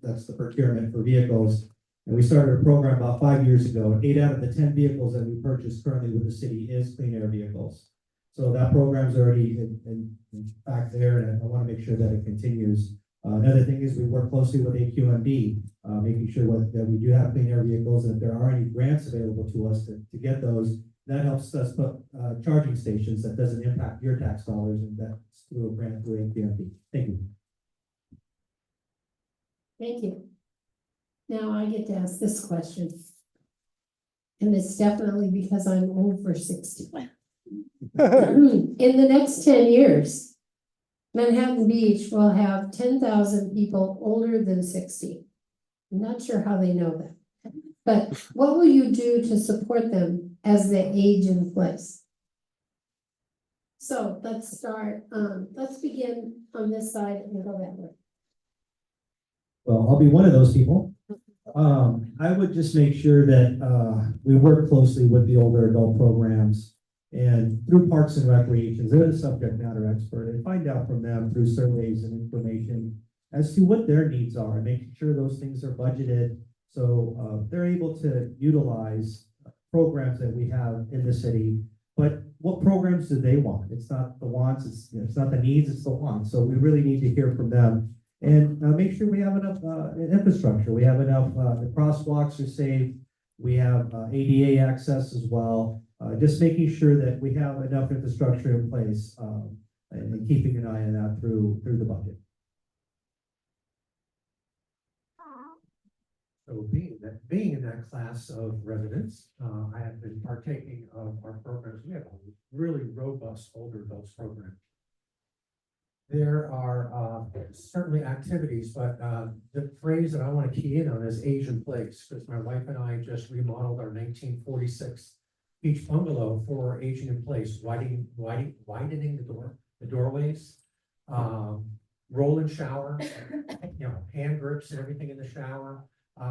that's the procurement for vehicles. And we started a program about 5 years ago. 8 out of the 10 vehicles that we purchase currently with the city is clean air vehicles. So that program's already in fact there, and I want to make sure that it continues. Another thing is we work closely with AQMD, making sure that we do have clean air vehicles, and if there are any grants available to us to get those, that helps us put charging stations that doesn't impact your tax dollars, and that's through a grant through AQMD. Thank you. Thank you. Now I get to ask this question. And it's definitely because I'm over 60. In the next 10 years, Manhattan Beach will have 10,000 people older than 60. I'm not sure how they know that. But what will you do to support them as they age in place? So let's start, let's begin on this side and go that way. Well, I'll be one of those people. I would just make sure that we work closely with the older adult programs and through Parks and Recreations. They're the subject matter expert, and find out from them through surveys and information as to what their needs are, and making sure those things are budgeted so they're able to utilize programs that we have in the city. But what programs do they want? It's not the wants, it's not the needs, it's the wants. So we really need to hear from them. And make sure we have enough infrastructure. We have enough, the crosswalks are safe. We have ADA access as well. Just making sure that we have enough infrastructure in place and keeping an eye on that through the budget. So being in that class of residents, I have been partaking of our programs. We have a really robust older adults program. There are certainly activities, but the phrase that I want to key in on is age in place, because my wife and I just remodeled our 1946 beach bungalow for aging in place, widening the doorways, roll and shower, hand grips and everything in the shower.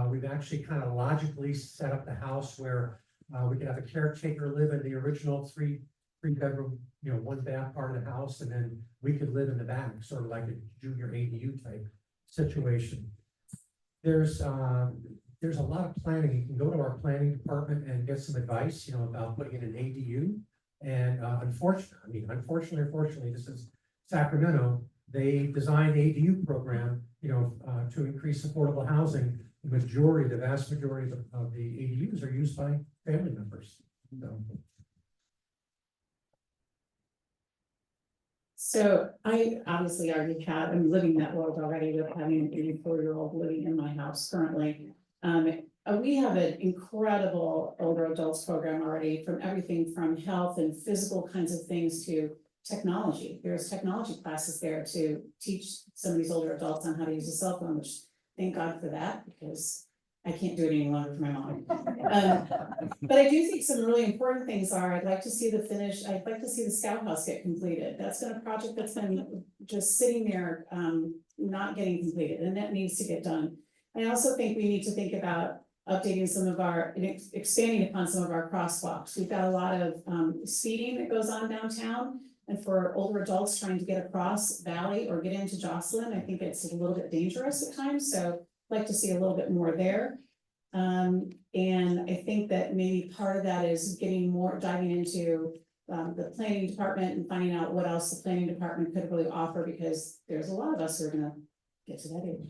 We've actually kind of logically set up the house where we could have a caretaker live in the original three bedroom, 1 bath part of the house, and then we could live in the back, sort of like a junior ADU type situation. There's a lot of planning. You can go to our planning department and get some advice, about putting in an ADU. And unfortunately, this is Sacramento. They designed the ADU program, to increase affordable housing. The vast majority of the ADUs are used by family members. So I obviously I'm living that world already with having an 84-year-old living in my house currently. We have an incredible older adults program already, from everything from health and physical kinds of things to technology. There's technology classes there to teach some of these older adults on how to use a cell phone, which thank God for that, because I can't do it any longer for my mom. But I do think some really important things are, I'd like to see the Scout House get completed. That's been a project that's been just sitting there, not getting completed, and that needs to get done. I also think we need to think about updating some of expanding upon some of our crosswalks. We've got a lot of speeding that goes on downtown, and for older adults trying to get across Valley or get into Jocelyn, I think it's a little bit dangerous at times. So I'd like to see a little bit more there. And I think that maybe part of that is diving into the planning department and finding out what else the planning department could really offer, because there's a lot of us who are gonna get to that age.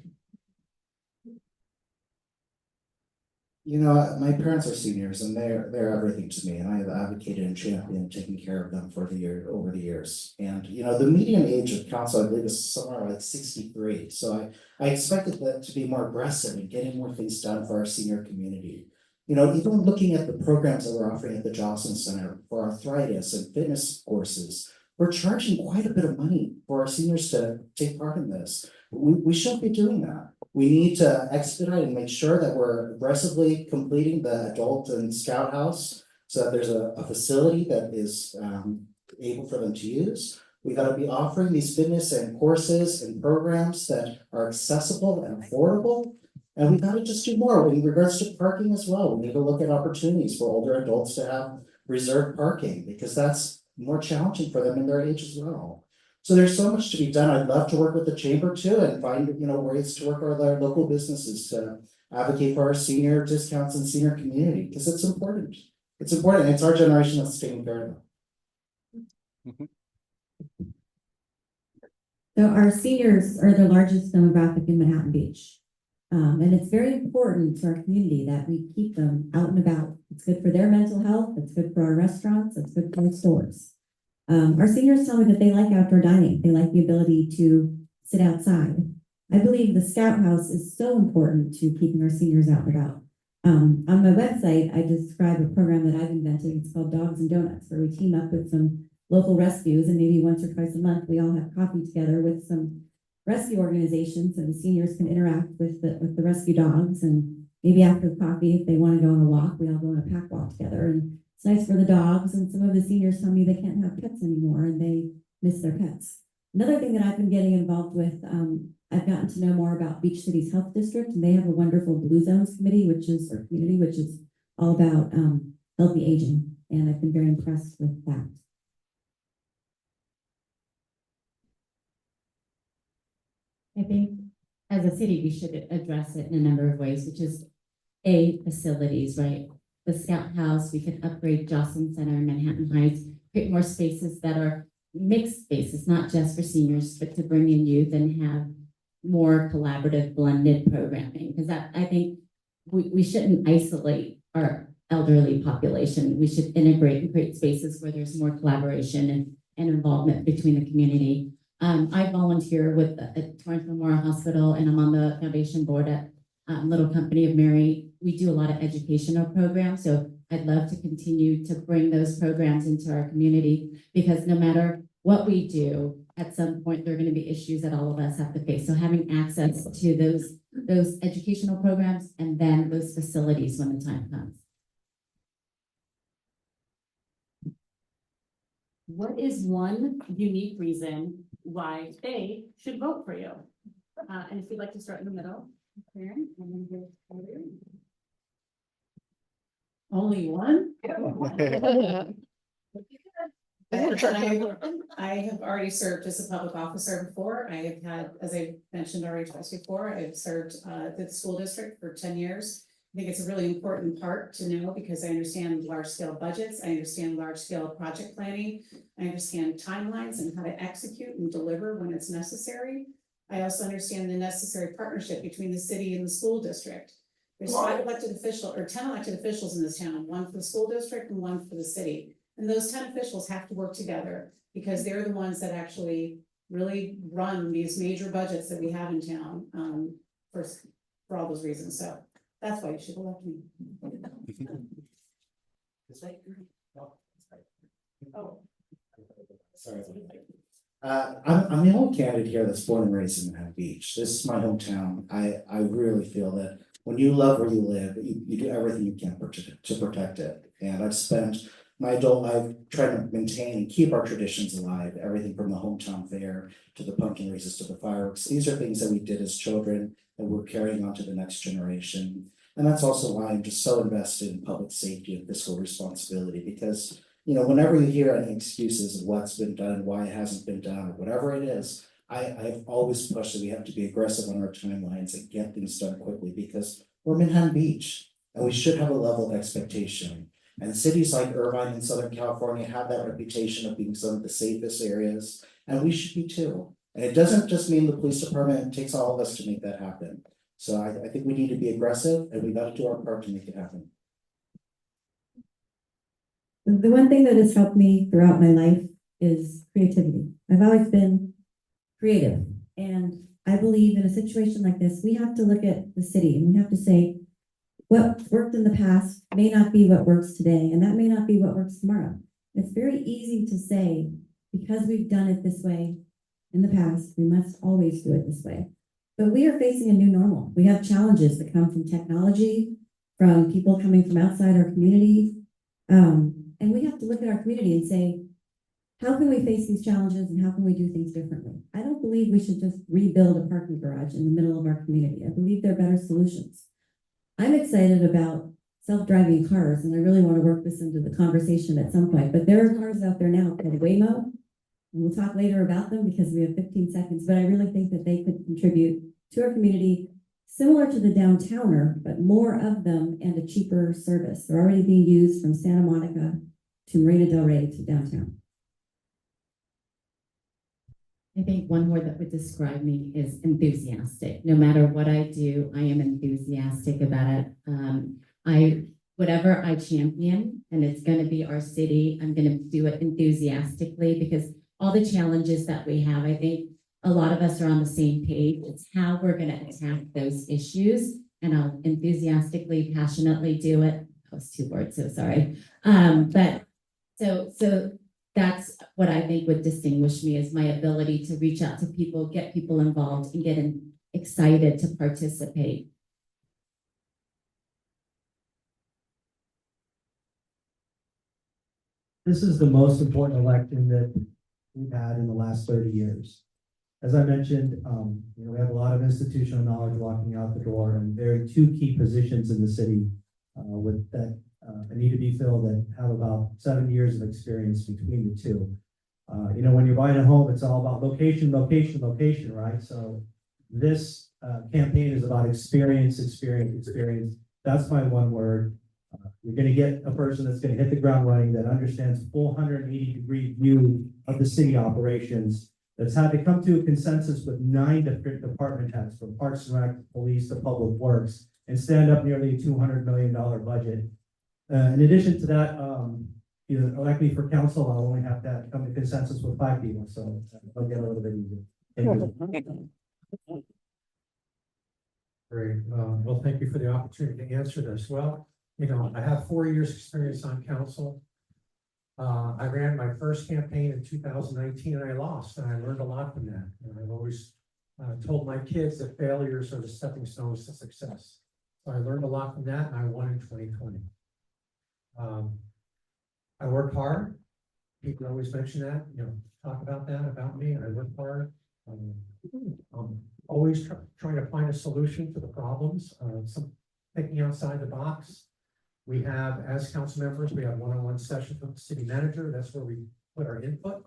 My parents are seniors, and they're everything to me, and I have advocated and championed taking care of them over the years. And the median age of council, I believe, is somewhere like 63. So I expected that to be more aggressive in getting more things done for our senior community. Even looking at the programs that we're offering at the Jocelyn Center for arthritis and fitness courses, we're charging quite a bit of money for our seniors to take part in this. we shouldn't be doing that. We need to expedite and make sure that we're aggressively completing the adult and scout house. So that there's a facility that is able for them to use. We gotta be offering these fitness and courses and programs that are accessible and affordable. And we gotta just do more in regards to parking as well. We need to look at opportunities for older adults to have reserved parking, because that's more challenging for them in their age as well. So there's so much to be done. I'd love to work with the chamber too and find, ways to work with our local businesses to advocate for our senior discounts and senior community, because it's important. It's important. It's our generation that's taking care of them. So our seniors are the largest demographic in Manhattan Beach. And it's very important to our community that we keep them out and about. It's good for their mental health, it's good for our restaurants, it's good for our stores. Our seniors tell me that they like outdoor dining, they like the ability to sit outside. I believe the Scout House is so important to keeping our seniors out and about. On my website, I describe a program that I've invented. It's called Dogs and Donuts, where we team up with some local rescues, and maybe once or twice a month, we all have coffee together with some rescue organizations, and the seniors can interact with the rescue dogs. And maybe after the coffee, if they want to go on a walk, we all go on a pack walk together. And it's nice for the dogs. And some of the seniors tell me they can't have pets anymore and they miss their pets. Another thing that I've been getting involved with, I've gotten to know more about Beach City's health district, and they have a wonderful Blue Zones committee, which is all about healthy aging. And I've been very impressed with that. I think as a city, we should address it in a number of ways, which is facilities, right? The Scout House, we could upgrade Jocelyn Center in Manhattan Heights, create more spaces that are mixed spaces, not just for seniors, but to bring in youth and have more collaborative blended programming. Because I think we shouldn't isolate our elderly population. We should integrate and create spaces where there's more collaboration and involvement between the community. I volunteer with Torrance Memorial Hospital, and I'm on the foundation board at Little Company of Mary. We do a lot of educational programs, so I'd love to continue to bring those programs into our community, because no matter what we do, at some point there are going to be issues that all of us have to face. So having access to those educational programs and then those facilities when the time comes. What is one unique reason why they should vote for you? And if you'd like to start in the middle, Karen, and then go over. Only one? I have already served as a public officer before. I have had, as I mentioned already twice before, I've served the school district for 10 years. I think it's a really important part to know, because I understand large scale budgets. I understand large scale project planning. I understand timelines and how to execute and deliver when it's necessary. I also understand the necessary partnership between the city and the school district. There's 10 elected officials in this town, one for the school district and one for the city. And those 10 officials have to work together, because they're the ones that actually really run these major budgets that we have in town, for all those reasons. So that's why you should elect me. Oh. Sorry. I'm the only candidate here that's born and raised in Manhattan Beach. This is my hometown. I really feel that when you love where you live, you do everything you can to protect it. And I've spent my adult life trying to maintain and keep our traditions alive, everything from the hometown fair to the pumpkin races to the fireworks. These are things that we did as children that we're carrying on to the next generation. And that's also why I'm just so invested in public safety and fiscal responsibility, because whenever you hear any excuses of what's been done, why it hasn't been done, or whatever it is, I've always pushed that we have to be aggressive on our timelines and get things done quickly, because we're Manhattan Beach and we should have a level of expectation. And cities like Irvine in Southern California have that reputation of being some of the safest areas, and we should be too. And it doesn't just mean the police department. It takes all of us to make that happen. So I think we need to be aggressive, and we got to do our part to make it happen. The one thing that has helped me throughout my life is creativity. I've always been creative, and I believe in a situation like this, we have to look at the city and we have to say, what worked in the past may not be what works today, and that may not be what works tomorrow. It's very easy to say, because we've done it this way in the past, we must always do it this way. But we are facing a new normal. We have challenges that come from technology, from people coming from outside our community. And we have to look at our community and say, how can we face these challenges and how can we do things differently? I don't believe we should just rebuild a parking garage in the middle of our community. I believe there are better solutions. I'm excited about self-driving cars, and I really want to work this into the conversation at some point, but there are cars out there now called Waymo, and we'll talk later about them because we have 15 seconds, but I really think that they could contribute to our community similar to the downtowner, but more of them and a cheaper service. They're already being used from Santa Monica to Marina Del Rey to downtown. I think one word that would describe me is enthusiastic. No matter what I do, I am enthusiastic about it. Whatever I champion, and it's going to be our city, I'm going to do it enthusiastically because all the challenges that we have, I think a lot of us are on the same page. It's how we're going to attack those issues, and I'll enthusiastically, passionately do it. That was 2 words, so sorry. But so that's what I think would distinguish me is my ability to reach out to people, get people involved, and get excited to participate. This is the most important election that we've had in the last 30 years. As I mentioned, we have a lot of institutional knowledge walking out the door, and there are 2 key positions in the city that need to be filled that have about 7 years of experience between the 2. When you're buying a home, it's all about location, location, location, right? So this campaign is about experience, experience, experience. That's my one word. You're going to get a person that's going to hit the ground running, that understands full 180-degree view of the city operations, that's had to come to a consensus with 9 different department heads, from Parks and Rec, Police to Public Works, and stand up nearly a $200 million budget. In addition to that, elect me for council, I'll only have to come to consensus with 5 people, so I'll get a little bit easier. Thank you. Great. Well, thank you for the opportunity to answer this. Well, I have 4 years experience on council. I ran my first campaign in 2019 and I lost, and I learned a lot from that. And I've always told my kids that failures are the stepping stones to success. So I learned a lot from that, and I won in 2020. I work hard. People always mention that, talk about that about me. I work hard. I'm always trying to find a solution to the problems. Thinking outside the box. We have, as council members, we have one-on-one sessions with the city manager. That's where we put our input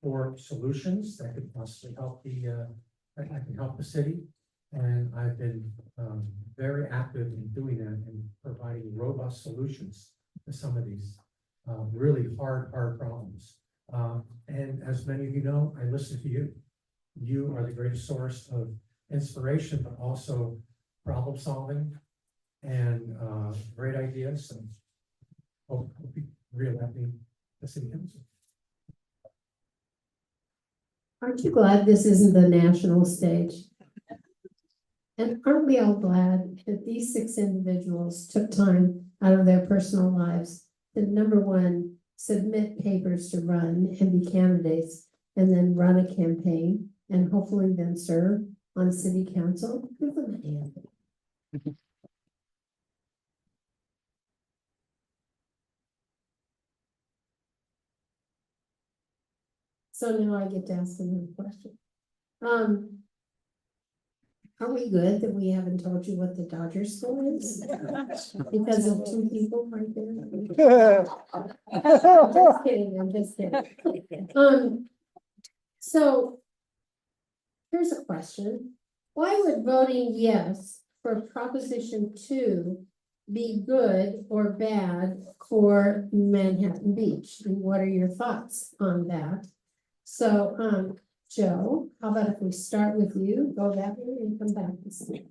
for solutions that could possibly help the city. And I've been very active in doing that and providing robust solutions to some of these really hard problems. And as many of you know, I listen to you. You are the greatest source of inspiration, but also problem solving and great ideas. And hope you re-electing the city council. Aren't you glad this isn't the national stage? And aren't we all glad that these 6 individuals took time out of their personal lives to, number 1, submit papers to run and be candidates, and then run a campaign, and hopefully then serve on city council? Give them a hand. So now I get to ask another question. Are we good that we haven't told you what the Dodgers score is? Because of 2 people right there? I'm just kidding. So here's a question. Why would voting yes for Proposition 2 be good or bad for Manhattan Beach? And what are your thoughts on that? So, Joe, how about if we start with you, go that way and come back this way?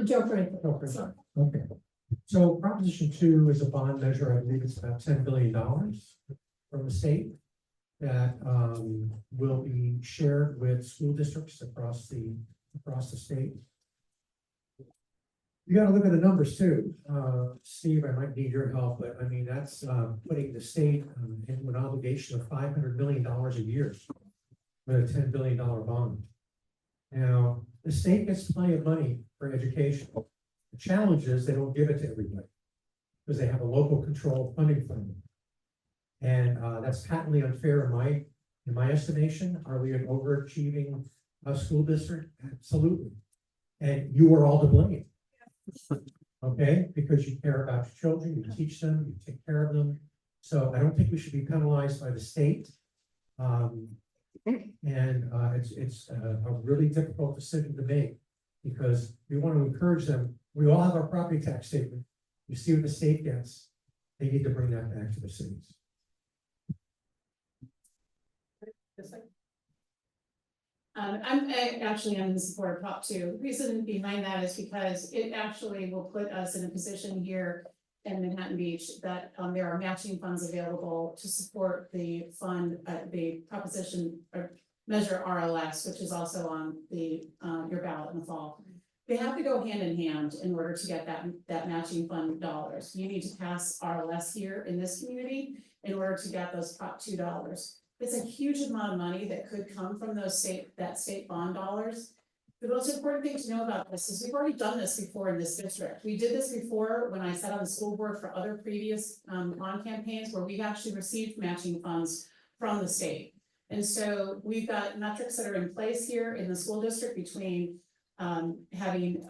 Joe Franklin. Sorry. Okay. So Proposition 2 is a bond measure. I believe it's about $10 billion from the state that will be shared with school districts across the state. You got to look at the numbers too. Steve, I might need your help, but I mean, that's putting the state into an obligation of $500 million a year. with a $10 billion bond. Now, the state gets plenty of money for education. The challenge is they don't give it to everybody because they have a local control funding fund. And that's patently unfair in my estimation. Are we an overachieving school district? Absolutely. And you are all to blame. Okay, because you care about your children, you teach them, you take care of them. So I don't think we should be penalized by the state. It's a really difficult decision to make because we want to encourage them. We all have our property tax statement. You see what the state gets. They need to bring that back to the cities. I'm actually in support of Prop 2. The reason behind that is because it actually will put us in a position here in Manhattan Beach that there are matching funds available to support the fund, the proposition or measure RLS, which is also on the your ballot in the fall. They have to go hand in hand in order to get that matching fund dollars. You need to pass RLS here in this community in order to get those Prop 2 dollars. It's a huge amount of money that could come from those state bond dollars. The most important thing to know about this is we've already done this before in this district. We did this before when I sat on the school board for other previous bond campaigns where we've actually received matching funds from the state. And so we've got metrics that are in place here in the school district between having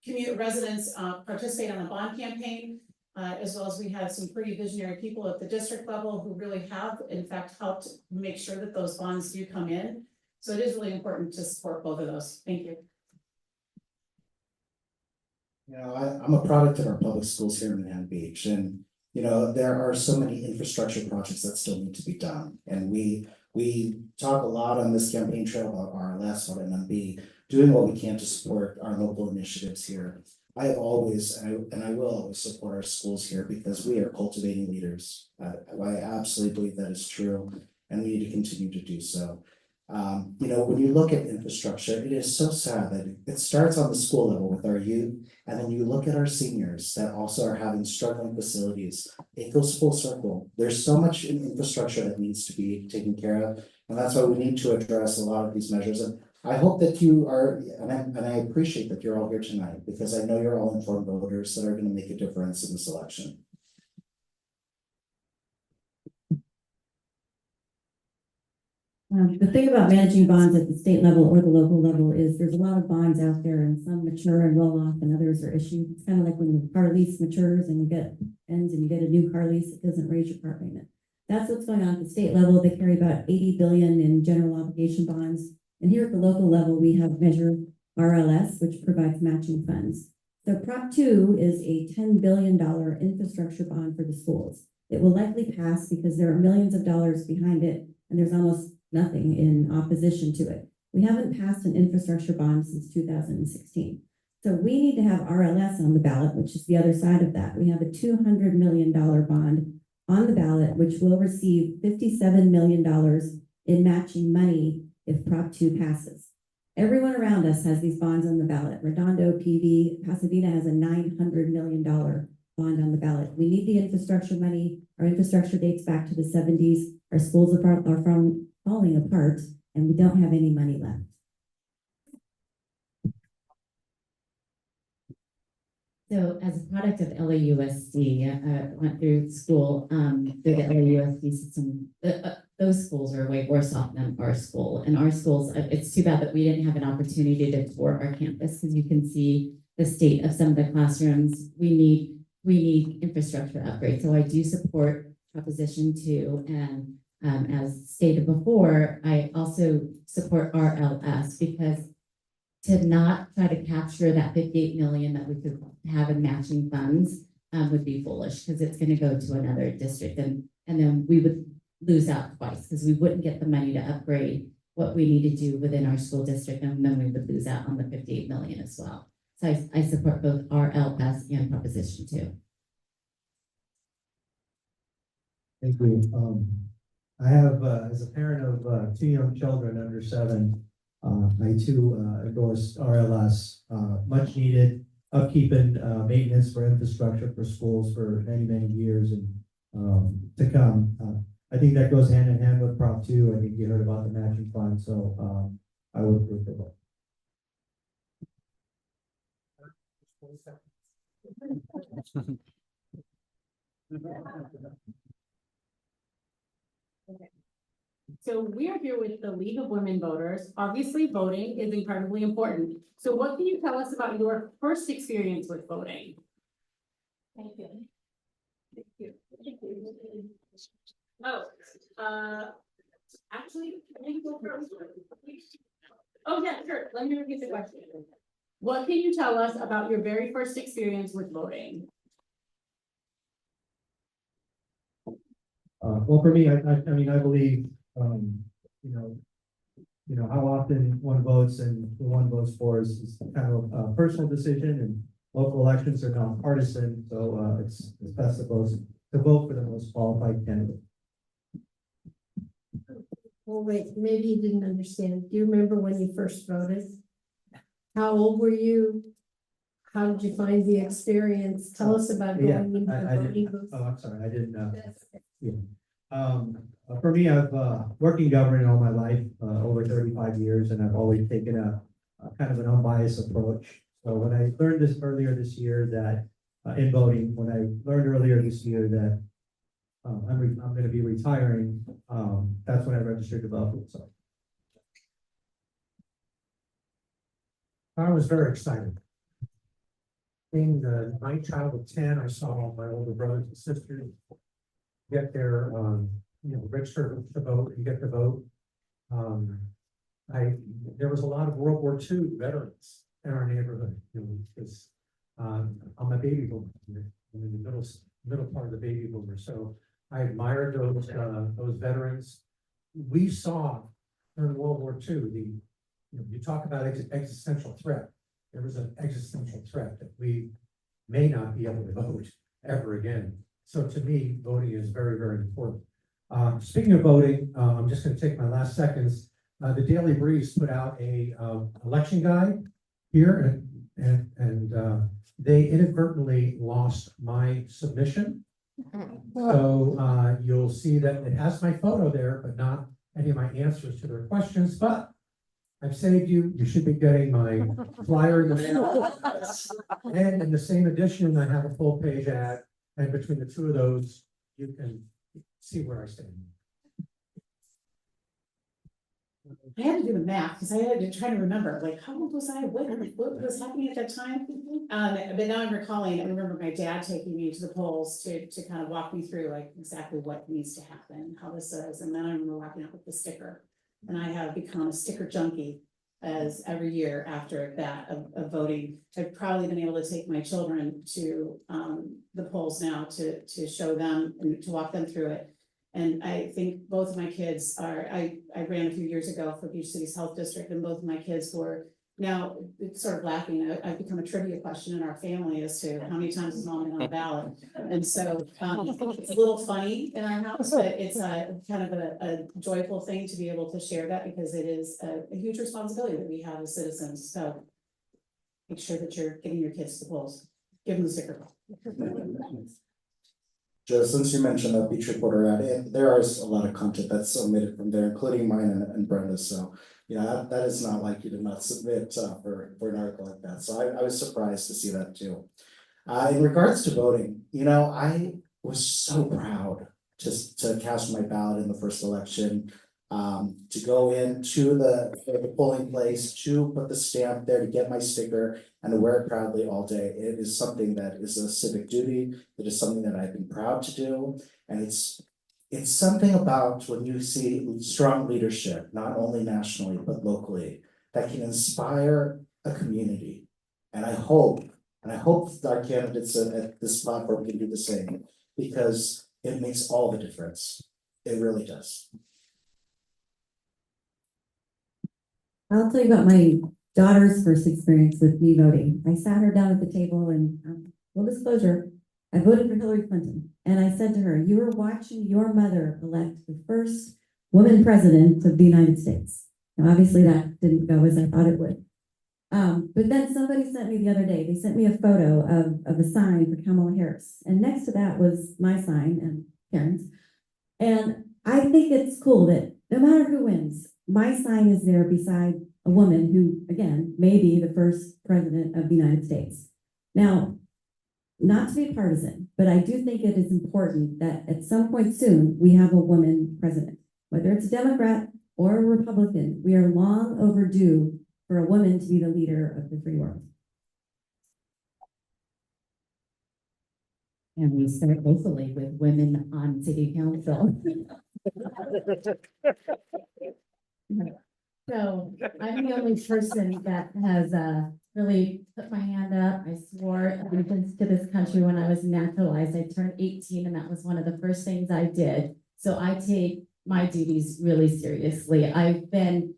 community residents participate on a bond campaign, as well as we have some pretty visionary people at the district level who really have, in fact, helped make sure that those bonds do come in. So it is really important to support both of those. Thank you. You know, I'm a product of our public schools here in Manhattan Beach, and you know, there are so many infrastructure projects that still need to be done. And we talk a lot on this campaign trail about RLS, about MMB, doing what we can to support our local initiatives here. I have always, and I will always support our schools here because we are cultivating leaders. I absolutely believe that is true, and we need to continue to do so. You know, when you look at infrastructure, it is so sad that it starts on the school level with our youth, and then you look at our seniors that also are having struggling facilities. It goes full circle. There's so much in infrastructure that needs to be taken care of, and that's why we need to address a lot of these measures. And I hope that you are, and I appreciate that you're all here tonight because I know you're all informed voters that are going to make a difference in this election. The thing about managing bonds at the state level or the local level is there's a lot of bonds out there and some mature and roll off and others are issued. It's kind of like when your car lease matures and ends and you get a new car lease, it doesn't raise your car payment. That's what's going on at the state level. They carry about 80 billion in general obligation bonds. And here at the local level, we have Measure RLS, which provides matching funds. So Prop 2 is a $10 billion infrastructure bond for the schools. It will likely pass because there are millions of dollars behind it and there's almost nothing in opposition to it. We haven't passed an infrastructure bond since 2016. So we need to have RLS on the ballot, which is the other side of that. We have a $200 million bond on the ballot, which will receive $57 million in matching money if Prop 2 passes. Everyone around us has these bonds on the ballot. Redondo, PV, Pasadena has a $900 million bond on the ballot. We need the infrastructure money. Our infrastructure dates back to the 70s. Our schools are from falling apart, and we don't have any money left. So as a product of LAUSD, I went through school through the LAUSD system. Those schools are way worse off than our school. And our schools, it's too bad that we didn't have an opportunity to tour our campus because you can see the state of some of the classrooms. We need infrastructure upgrades. So I do support Proposition 2. And as stated before, I also support RLS because to not try to capture that 58 million that we could have in matching funds would be foolish because it's going to go to another district and then we would lose out twice because we wouldn't get the money to upgrade what we need to do within our school district and then we would lose out on the 58 million as well. So I support both RLS and Proposition 2. Thank you. I have, as a parent of 2 young children under 7, I too endorse RLS, much needed upkeep and maintenance for infrastructure for schools for many, many years and to come. I think that goes hand in hand with Prop 2. I think you heard about the matching fund, so I would approve the vote. So we are here with the League of Women Voters. Obviously, voting is incredibly important. So what can you tell us about your first experience with voting? Thank you. Thank you. Oh, actually, can you go first? Oh, yeah, sure. Let me repeat the question. What can you tell us about your very first experience with voting? Well, for me, I mean, I believe, how often one votes and who one votes for is kind of a personal decision, and local elections are nonpartisan, so it's best to vote for the most qualified candidate. Well, wait, maybe you didn't understand. Do you remember when you first voted? How old were you? How did you find the experience? Tell us about Yeah, going into the I voting didn't, booth. oh, I'm sorry, I didn't know. Yeah. For me, I've worked in government all my life, over 35 years, and I've always taken a kind of an unbiased approach. So when I learned this earlier this year that in voting, when I learned earlier this year that I'm going to be retiring, that's when I registered to vote. So I was very excited. Being the ninth child of 10, I saw my older brothers and sisters get their, register to vote and get to vote. There was a lot of World War II veterans in our neighborhood, because I'm a baby boomer. I'm in the middle part of the baby boomer, so I admired those veterans. We saw during World War II you talk about existential threat. There was an existential threat that we may not be able to vote ever again. So to me, voting is very, very important. Speaking of voting, I'm just going to take my last seconds. The Daily Breeze put out a election guide here, and they inadvertently lost my submission. So you'll see that it has my photo there, but not any of my answers to their questions. But I've saved you. You should be getting my flyer in the mail. And in the same edition, I have a full page ad. And between the two of those, you can see where I stand. I had to do the math because I had to try to remember, like, how old was I? What was happening at that time? But now I'm recalling, I remember my dad taking me to the polls to kind of walk me through like exactly what needs to happen, how this is. And then I remember walking out with the sticker. And I have become a sticker junkie as every year after that of voting. I've probably been able to take my children to the polls now to show them and to walk them through it. And I think both of my kids are, I ran a few years ago for Beach City's Health District, and both of my kids were now it's sort of laughing. I've become a trivia question in our family as to how many times is mom been on a ballot. And so it's a little funny in our house, but it's kind of a joyful thing to be able to share that, because it is a huge responsibility that we have as citizens. So make sure that you're getting your kids to the polls. Give them the sticker. Joe, since you mentioned that Beach Reporter ad, there is a lot of content that's omitted from there, including mine and Brenda's. So, that is not like you did not submit for an article like that. So I was surprised to see that too. In regards to voting, I was so proud just to cast my ballot in the first election, to go into the polling place, to put the stamp there, to get my sticker, and to wear it proudly all day. It is something that is a civic duty. It is something that I've been proud to do. And it's something about when you see strong leadership, not only nationally, but locally, that can inspire a community. And I hope our candidates at this platform can do the same, because it makes all the difference. It really does. I'll tell you about my daughter's first experience with me voting. I sat her down at the table and, full disclosure, I voted for Hillary Clinton. And I said to her, you are watching your mother elect the first woman president of the United States. Now, obviously that didn't go as I thought it would. But then somebody sent me the other day, they sent me a photo of a sign for Kamala Harris. And next to that was my sign and Karen's. And I think it's cool that no matter who wins, my sign is there beside a woman who, again, may be the first president of the United States. Now, not to be partisan, but I do think it is important that at some point soon, we have a woman president. Whether it's a Democrat or a Republican, we are long overdue for a woman to be the leader of the free world. And we start hopefully with women on city council. So I'm the only person that has really put my hand up. I swore allegiance to this country when I was naturalized. I turned 18 and that was one of the first things I did. So I take my duties really seriously. I've been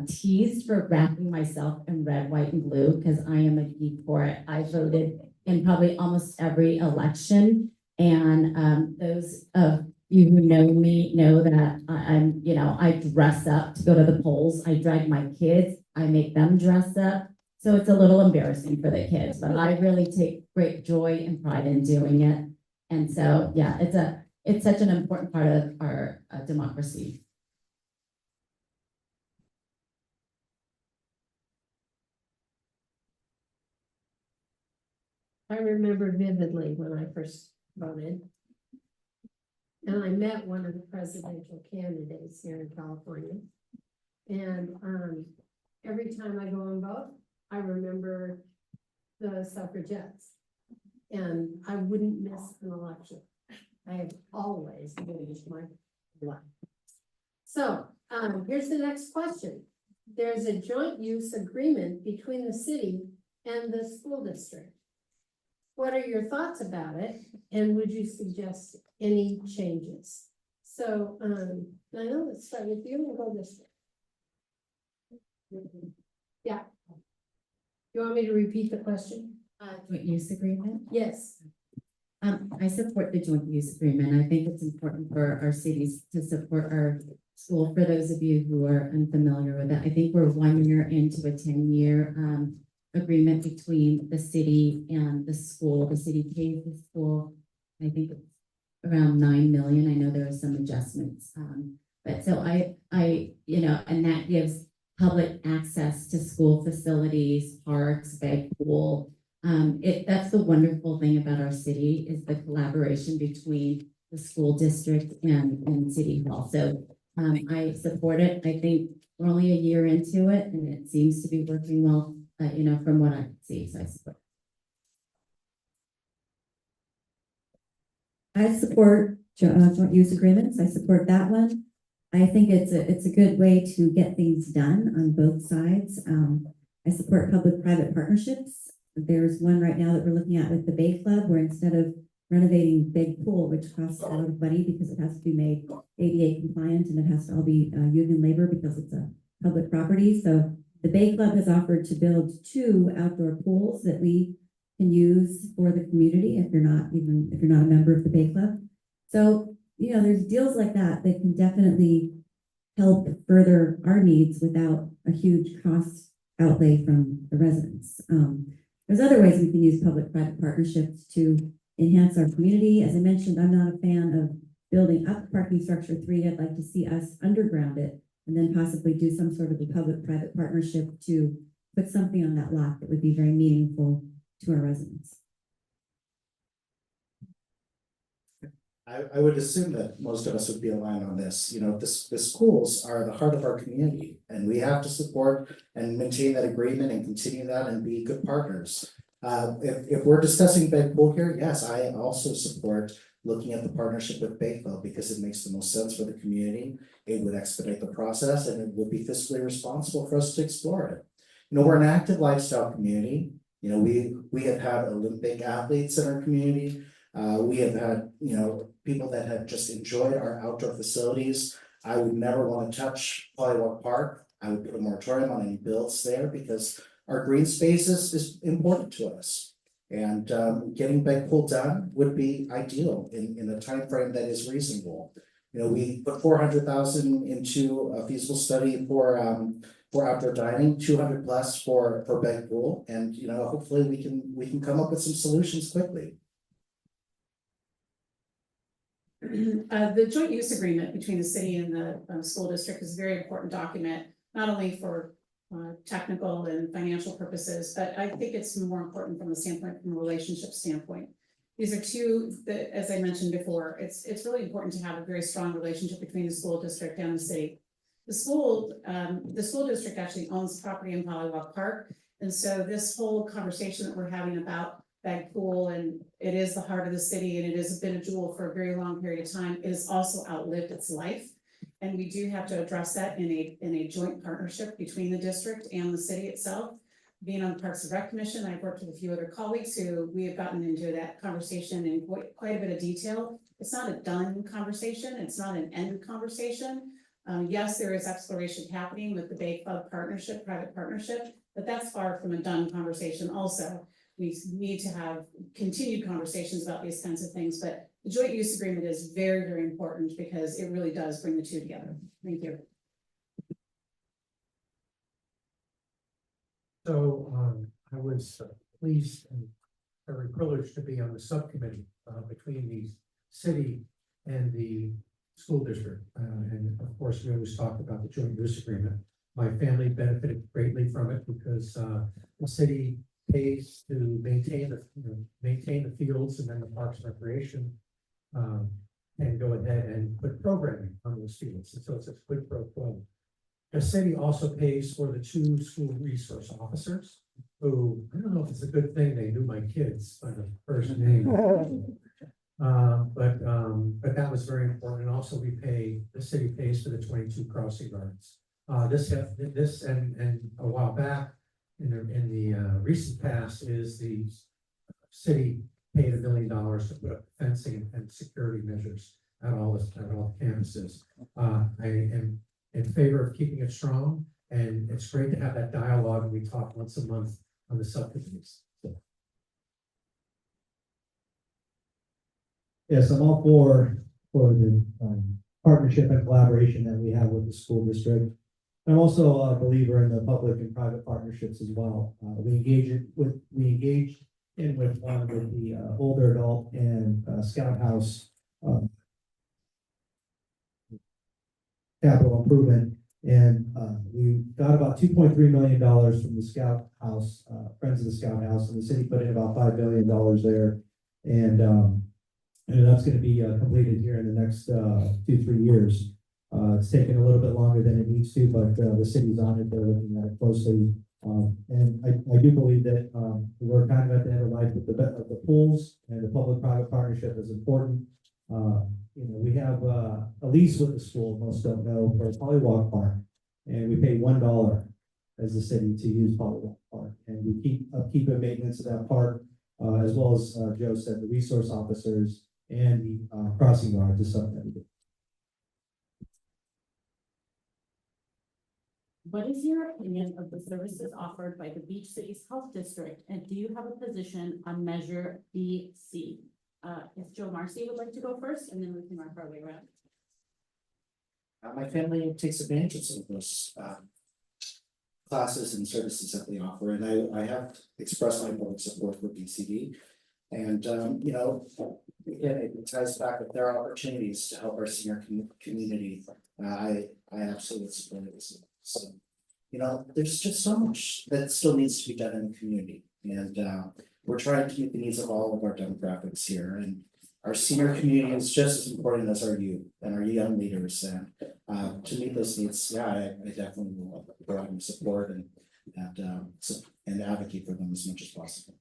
teased for wrapping myself in red, white, and blue because I am a geek for it. I voted in probably almost every election. And those of you who know me know that I'm, I dress up to go to the polls. I drag my kids. I make them dress up. So it's a little embarrassing for the kids, but I really take great joy and pride in doing it. And so, yeah, it's such an important part of our democracy. I remember vividly when I first voted. And I met one of the presidential candidates here in California. And every time I go and vote, I remember the suffragettes. And I wouldn't miss an election. I have always voted my life. So here's the next question. There's a joint use agreement between the city and the school district. What are your thoughts about it? And would you suggest any changes? So, I know, let's start with you and go this way. Yeah. You want me to repeat the question? Joint use agreement? Yes. I support the joint use agreement. I think it's important for our cities to support our school. For those of you who are unfamiliar with it, I think we're 1 year into a 10-year agreement between the city and the school. The city pays the school, I think it's around 9 million. I know there are some adjustments. But so I, and that gives public access to school facilities, parks, bag pool. That's the wonderful thing about our city is the collaboration between the school district and city hall. So I support it. I think we're only a year into it and it seems to be working well. From what I can see, so I support. I support joint use agreements. I support that one. I think it's a good way to get things done on both sides. I support public-private partnerships. There's one right now that we're looking at with the Bay Club, where instead of renovating big pool, which costs a lot of money because it has to be made ADA compliant and it has to all be union labor because it's a public property. So the Bay Club has offered to build 2 outdoor pools that we can use for the community if you're not a member of the Bay Club. So, there's deals like that that can definitely help further our needs without a huge cost outlay from the residents. There's other ways we can use public-private partnerships to enhance our community. As I mentioned, I'm not a fan of building up parking structure 3. I'd like to see us underground it and then possibly do some sort of a public-private partnership to put something on that lot that would be very meaningful to our residents. I would assume that most of us would be aligned on this. The schools are the heart of our community and we have to support and maintain that agreement and continue that and be good partners. If we're discussing Big Pool here, yes, I also support looking at the partnership with Bakewell because it makes the most sense for the community. It would expedite the process and it would be fiscally responsible for us to explore it. We're an active lifestyle community. We have had Olympic athletes in our community. We have had, people that have just enjoyed our outdoor facilities. I would never want to touch Polywalk Park. I would put a moratorium on any builds there because our green spaces is important to us. And getting Big Pool done would be ideal in a time frame that is reasonable. We put 400,000 into a feasible study for outdoor dining, 200 plus for Big Pool, and hopefully we can come up with some solutions quickly. The joint use agreement between the city and the school district is a very important document, not only for technical and financial purposes, but I think it's more important from a relationship standpoint. These are two that, as I mentioned before, it's really important to have a very strong relationship between the school district and the city. The school district actually owns property in Pollywalk Park, and so this whole conversation that we're having about that pool, and it is the heart of the city, and it has been a jewel for a very long period of time. It has also outlived its life. And we do have to address that in a joint partnership between the district and the city itself. Being on the Parks and Rec Commission, I've worked with a few other colleagues who we have gotten into that conversation in quite a bit of detail. It's not a done conversation. It's not an end conversation. Yes, there is exploration happening with the Bay Club partnership, private partnership, but that's far from a done conversation also. We need to have continued conversations about these kinds of things, but the joint use agreement is very, very important because it really does bring the two together. Thank you. So I was pleased and very privileged to be on the subcommittee between the city and the school district. And of course, we always talk about the joint use agreement. My family benefited greatly from it because the city pays to maintain the fields and then the Parks and Recreation and go ahead and put programming on those fields. And so it's a quid pro quo. The city also pays for the 2 school resource officers who, I don't know if it's a good thing they knew my kids by the first name. But that was very important. And also the city pays for the 22 crossing guards. This and a while back in the recent past is the city paid $1 million to put up fencing and security measures at all the campuses. I am in favor of keeping it strong, and it's great to have that dialogue. We talk once a month on the subcommittees. Yes, I'm all for the partnership and collaboration that we have with the school district. I'm also a believer in the public and private partnerships as well. We engage in with one with the older adult and Scout House capital improvement, and we got about $2.3 million from the Scout House, Friends of the Scout House, and the city put in about $5 million there, and that's going to be completed here in the next 2-3 years. It's taken a little bit longer than it needs to, but the city's on it. They're looking at it closely. And I do believe that we're kind of at the end of life with the pools, and the public-private partnership is important. We have a lease with the school, most don't know, for Pollywalk Park, and we pay $1 as the city to use Pollywalk Park. And we keep upkeep and maintenance of that park, as well as Joe said, the resource officers and the crossing guards is something that we do. What is your opinion of the services offered by the Beach Cities Health District, and do you have a position on Measure BC? If Joe Marcy would like to go first, and then we can work our way around. My family takes advantage of some of those classes and services that they offer, and I have expressed my public support for BCD. And it ties back that there are opportunities to help our senior community. I absolutely support it. So, there's just so much that still needs to be done in the community, and we're trying to meet the needs of all of our demographics here. And our senior community is just as important as our youth and our young leaders. And to meet those needs, I definitely will provide them support and advocate for them as much as possible.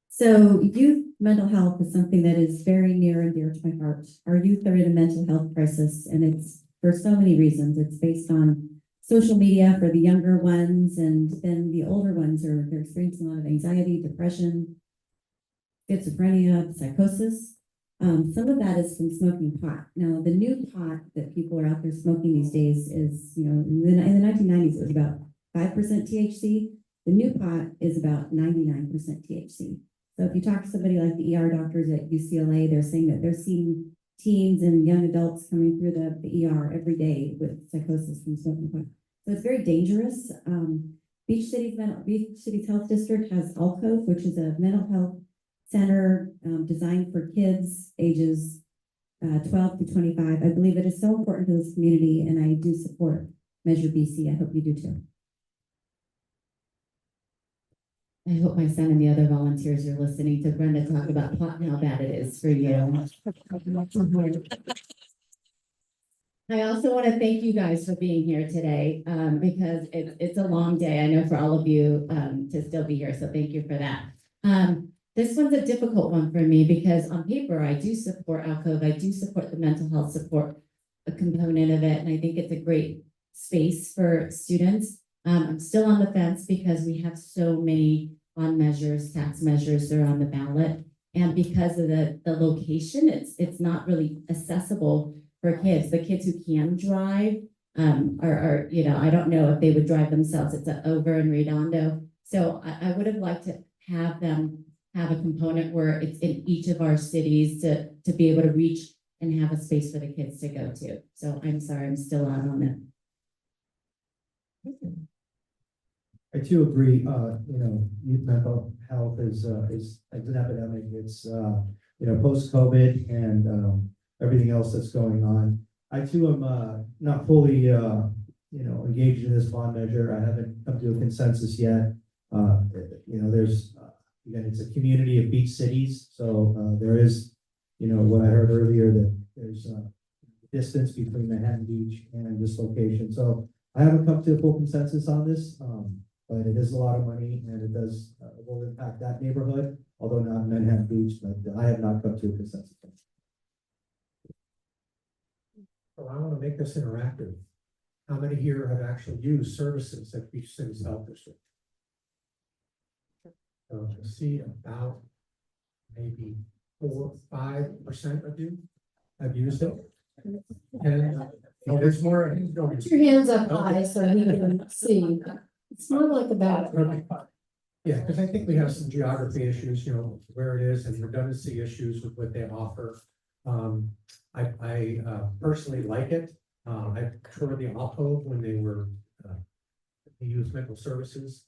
So youth mental health is something that is very near and dear to my heart. Our youth are in a mental health crisis, and it's for so many reasons. It's based on social media for the younger ones, and then the older ones they're experiencing a lot of anxiety, depression, schizophrenia, psychosis. Some of that is from smoking pot. Now, the new pot that people are out there smoking these days is, in the 1990s, it was about 5% THC. The new pot is about 99% THC. So if you talk to somebody like the ER doctors at UCLA, they're saying that they're seeing teens and young adults coming through the ER every day with psychosis from smoking pot. So it's very dangerous. Beach City's Health District has Alcove, which is a mental health center designed for kids ages 12 to 25. I believe it is so important to this community, and I do support Measure BC. I hope you do too. I hope my son and the other volunteers are listening to Brenda talk about how bad it is for you. I also want to thank you guys for being here today, because it's a long day, I know, for all of you to still be here, so thank you for that. This one's a difficult one for me because on paper, I do support Alcove, I do support the mental health support, a component of it, and I think it's a great space for students. I'm still on the fence because we have so many bond measures, tax measures that are on the ballot, and because of the location, it's not really accessible for kids. The kids who can drive are I don't know if they would drive themselves. It's over in Redondo, so I would have liked to have them have a component where it's in each of our cities to be able to reach and have a space for the kids to go to. So I'm sorry, I'm still out on it. I too agree, youth mental health is an epidemic. It's, post-COVID and, everything else that's going on. I too am, not fully, engaged in this bond measure. I haven't come to a consensus yet. There's, again, it's a community of beach cities. So, there is, what I heard earlier, that there's distance between Manhattan Beach and this location. So I haven't come to a full consensus on this. But it is a lot of money and it does will impact that neighborhood, although not Manhattan Beach, but I have not come to a consensus. So I want to make this interactive. How many here have actually used services at Beach City's Health District? So to see about maybe 4 or 5% of you have used it. And there's more. Put your hands up high so he can see. It's more like a bathroom. Yeah, because I think we have some geography issues, where it is, and redundancy issues with what they offer. I personally like it. I toured the Alcove when they were the youth mental services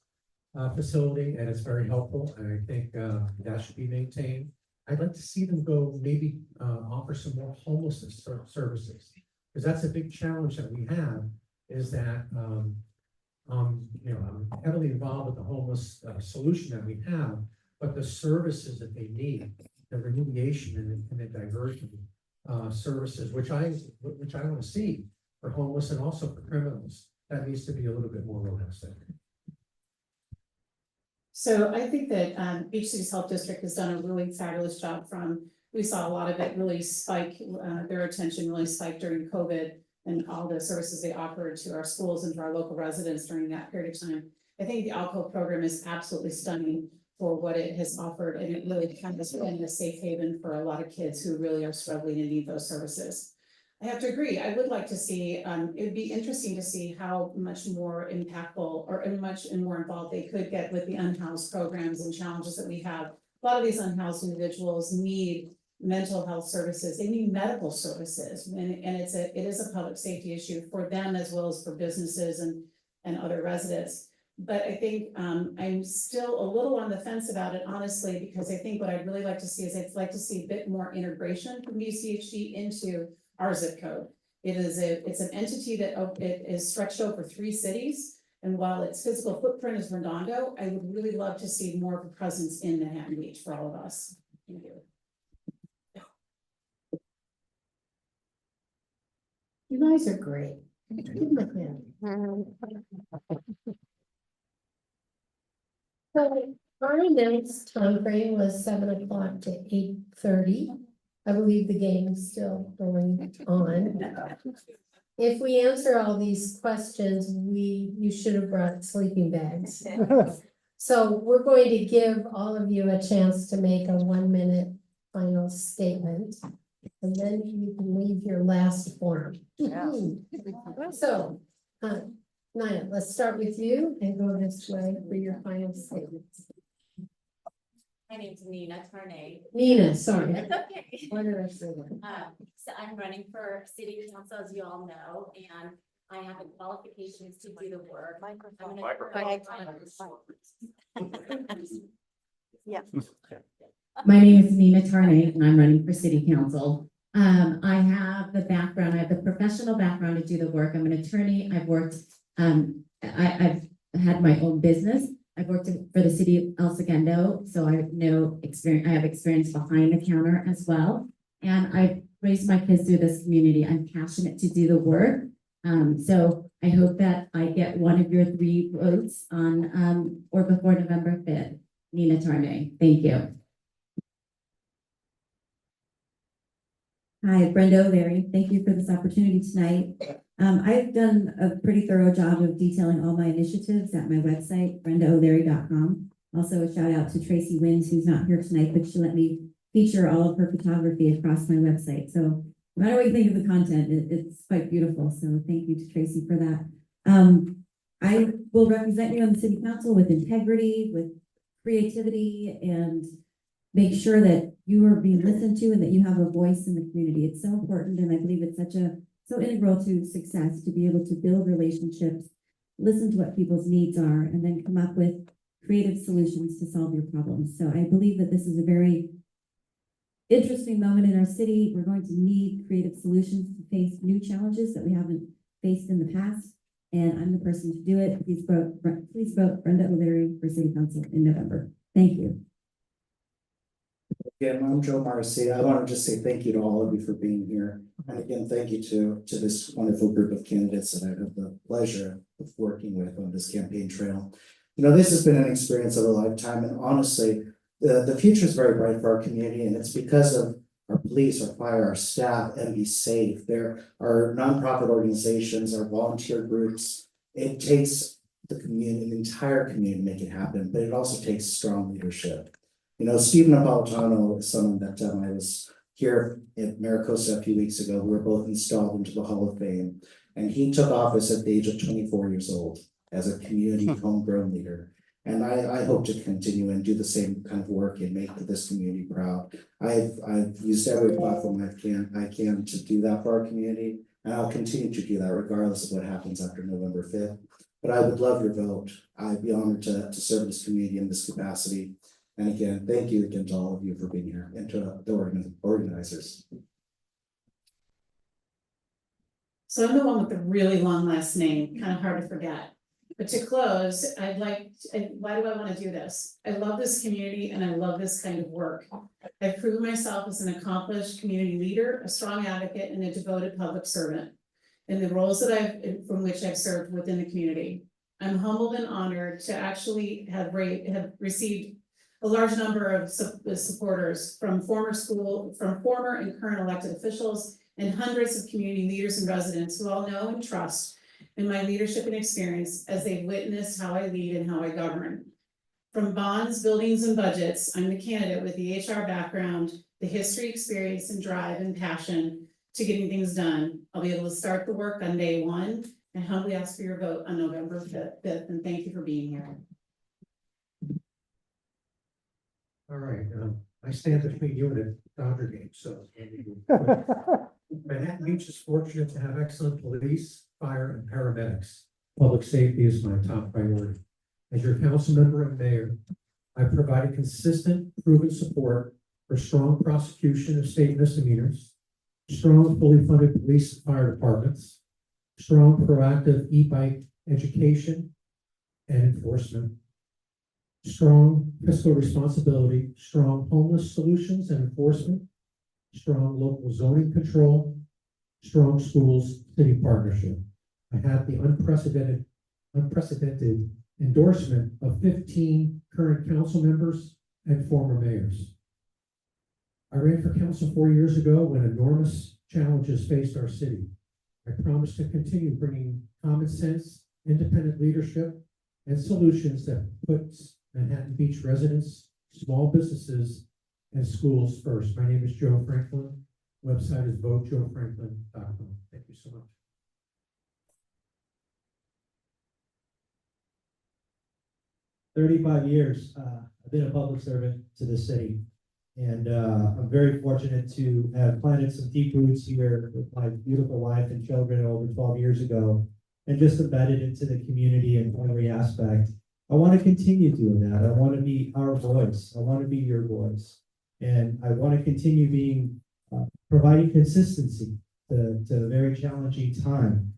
facility, and it's very helpful. And I think that should be maintained. I'd like to see them go maybe offer some more homelessness services, because that's a big challenge that we have. Is that I'm heavily involved with the homeless solution that we have, but the services that they need, the remediation and the diversion services, which I want to see for homeless and also for criminals, that needs to be a little bit more robust. So I think that Beach City's Health District has done a really fabulous job we saw a lot of it really spike, their attention really spike during COVID and all the services they offered to our schools and to our local residents during that period of time. I think the Alcove program is absolutely stunning for what it has offered, and it really kind of has been a safe haven for a lot of kids who really are struggling and need those services. I have to agree, I would like to see, it'd be interesting to see how much more impactful or much more involved they could get with the unhoused programs and challenges that we have. A lot of these unhoused individuals need mental health services, they need medical services, and it is a public safety issue for them as well as for businesses and other residents. But I think I'm still a little on the fence about it, honestly, because I think what I'd really like to see is I'd like to see a bit more integration from UCHD into our zip code. It's an entity that it is stretched over 3 cities, and while its physical footprint is Redondo, I would really love to see more of a presence in Manhattan Beach for all of us. Thank you. You guys are great. Give them a hand. So our next time frame was 7 o'clock to 8:30. I believe the game is still going on. If we answer all these questions, you should have brought sleeping bags. So we're going to give all of you a chance to make a 1-minute final statement. And then you can leave your last form. So, Naya, let's start with you and go this way for your final statements. My name's Nina Tarnay. Nina, sorry. That's okay. What did I say? So I'm running for city council, as you all know, and I have the qualifications to do the work. Microphone. My name is Nina Tarnay, and I'm running for city council. I have the background, I have the professional background to do the work. I'm an attorney. I've worked, I've had my own business. I've worked for the city of El Segundo, so I know experience, I have experience behind the counter as well. And I've raised my kids through this community. I'm passionate to do the work. So I hope that I get one of your 3 votes on, or before November 5th. Nina Tarnay, thank you. Hi, Brenda O'Leary. Thank you for this opportunity tonight. I've done a pretty thorough job of detailing all my initiatives at my website, brendaoleary.com. Also a shout out to Tracy Wins, who's not here tonight, but she let me feature all of her photography across my website. So no matter what you think of the content, it's quite beautiful. So thank you to Tracy for that. I will represent you on the city council with integrity, with creativity, and make sure that you are being listened to and that you have a voice in the community. It's so important, and I believe it's so integral to success to be able to build relationships, listen to what people's needs are, and then come up with creative solutions to solve your problems. So I believe that this is a very interesting moment in our city. We're going to need creative solutions to face new challenges that we haven't faced in the past, and I'm the person to do it. Please vote Brenda O'Leary for city council in November. Thank you. Again, I'm Joe Marcy. I want to just say thank you to all of you for being here. And again, thank you to this wonderful group of candidates that I have the pleasure of working with on this campaign trail. You know, this has been an experience of a lifetime, and honestly, the future is very bright for our community, and it's because of our police, our fire, our staff, and Be Safe. There are nonprofit organizations, our volunteer groups. It takes the community, the entire community to make it happen, but it also takes strong leadership. You know, Steve Napolitano is someone that I was here at Maricosta a few weeks ago. We were both installed into the Hall of Fame, and he took office at the age of 24 years old as a community homegrown leader. And I hope to continue and do the same kind of work and make this community proud. I've used every platform I can to do that for our community, and I'll continue to do that regardless of what happens after November 5th. But I would love your vote. I'd be honored to serve this community in this capacity. And again, thank you again to all of you for being here and to the organizers. So I'm the one with the really long last name, kind of hard to forget. But to close, why do I want to do this? I love this community and I love this kind of work. I've proven myself as an accomplished community leader, a strong advocate, and a devoted public servant in the roles that from which I've served within the community. I'm humbled and honored to actually have received a large number of supporters from former and current elected officials and hundreds of community leaders and residents who all know and trust in my leadership and experience as they've witnessed how I lead and how I govern. From bonds, buildings, and budgets, I'm the candidate with the HR background, the history, experience, and drive and passion to getting things done. I'll be able to start the work on day 1 and humbly ask for your vote on November 5th. And thank you for being here. All right, I stand between you and a Dodger game, so. Manhattan Beach is fortunate to have excellent police, fire, and paramedics. Public safety is my top priority. As your council member and mayor, I've provided consistent, proven support for strong prosecution of state misdemeanors, strong, fully funded police and fire departments, strong, proactive e-bike education and enforcement, strong fiscal responsibility, strong homeless solutions and enforcement, strong local zoning control, strong schools, city partnership. I have the unprecedented endorsement of 15 current council members and former mayors. I ran for council 4 years ago when enormous challenges faced our city. I promise to continue bringing common sense, independent leadership, and solutions that puts Manhattan Beach residents, small businesses, and schools first. My name is Joe Franklin. Website is votejoefranklin.com. Thank you so much. "35 years, I've been a public servant to this city. And I'm very fortunate to have planted some deep roots here with my beautiful wife and children over 12 years ago, and just embedded into the community in every aspect. I want to continue doing that. I want to be our voice. I want to be your voice. And I want to continue being, providing consistency to a very challenging time,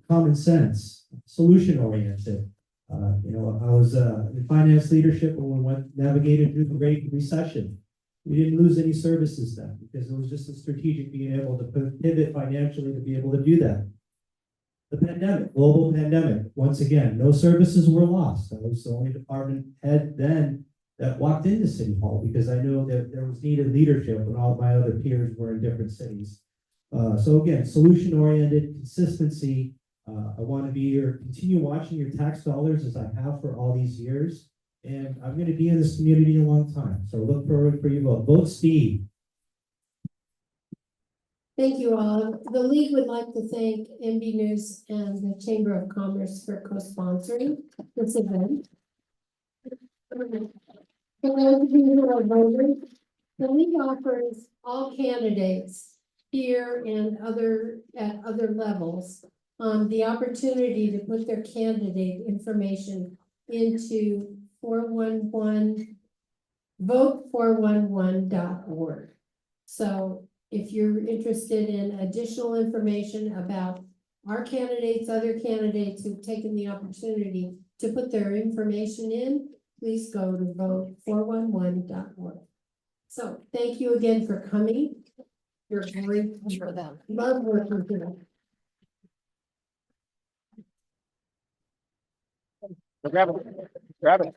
common sense, solution oriented. I was in finance leadership when we navigated through the Great Recession. We didn't lose any services then because it was just a strategic being able to pivot financially to be able to do that. The pandemic, global pandemic, once again, no services were lost. I was the only department head then that walked into City Hall because I knew that there was needed leadership when all my other peers were in different cities. So again, solution-oriented, consistency. I want to be here, continue watching your tax dollars as I have for all these years. And I'm going to be in this community a long time. So look forward for your vote. Vote Steve. Thank you all. The League would like to thank MB News and the Chamber of Commerce for co-sponsoring this event. For those of you who are voters, the League offers all candidates here and at other levels the opportunity to put their candidate information into 411 vote411.org. So if you're interested in additional information about our candidates, other candidates who've taken the opportunity to put their information in, please go to vote411.org. So thank you again for coming. You're great for them. Love working here. Grab it.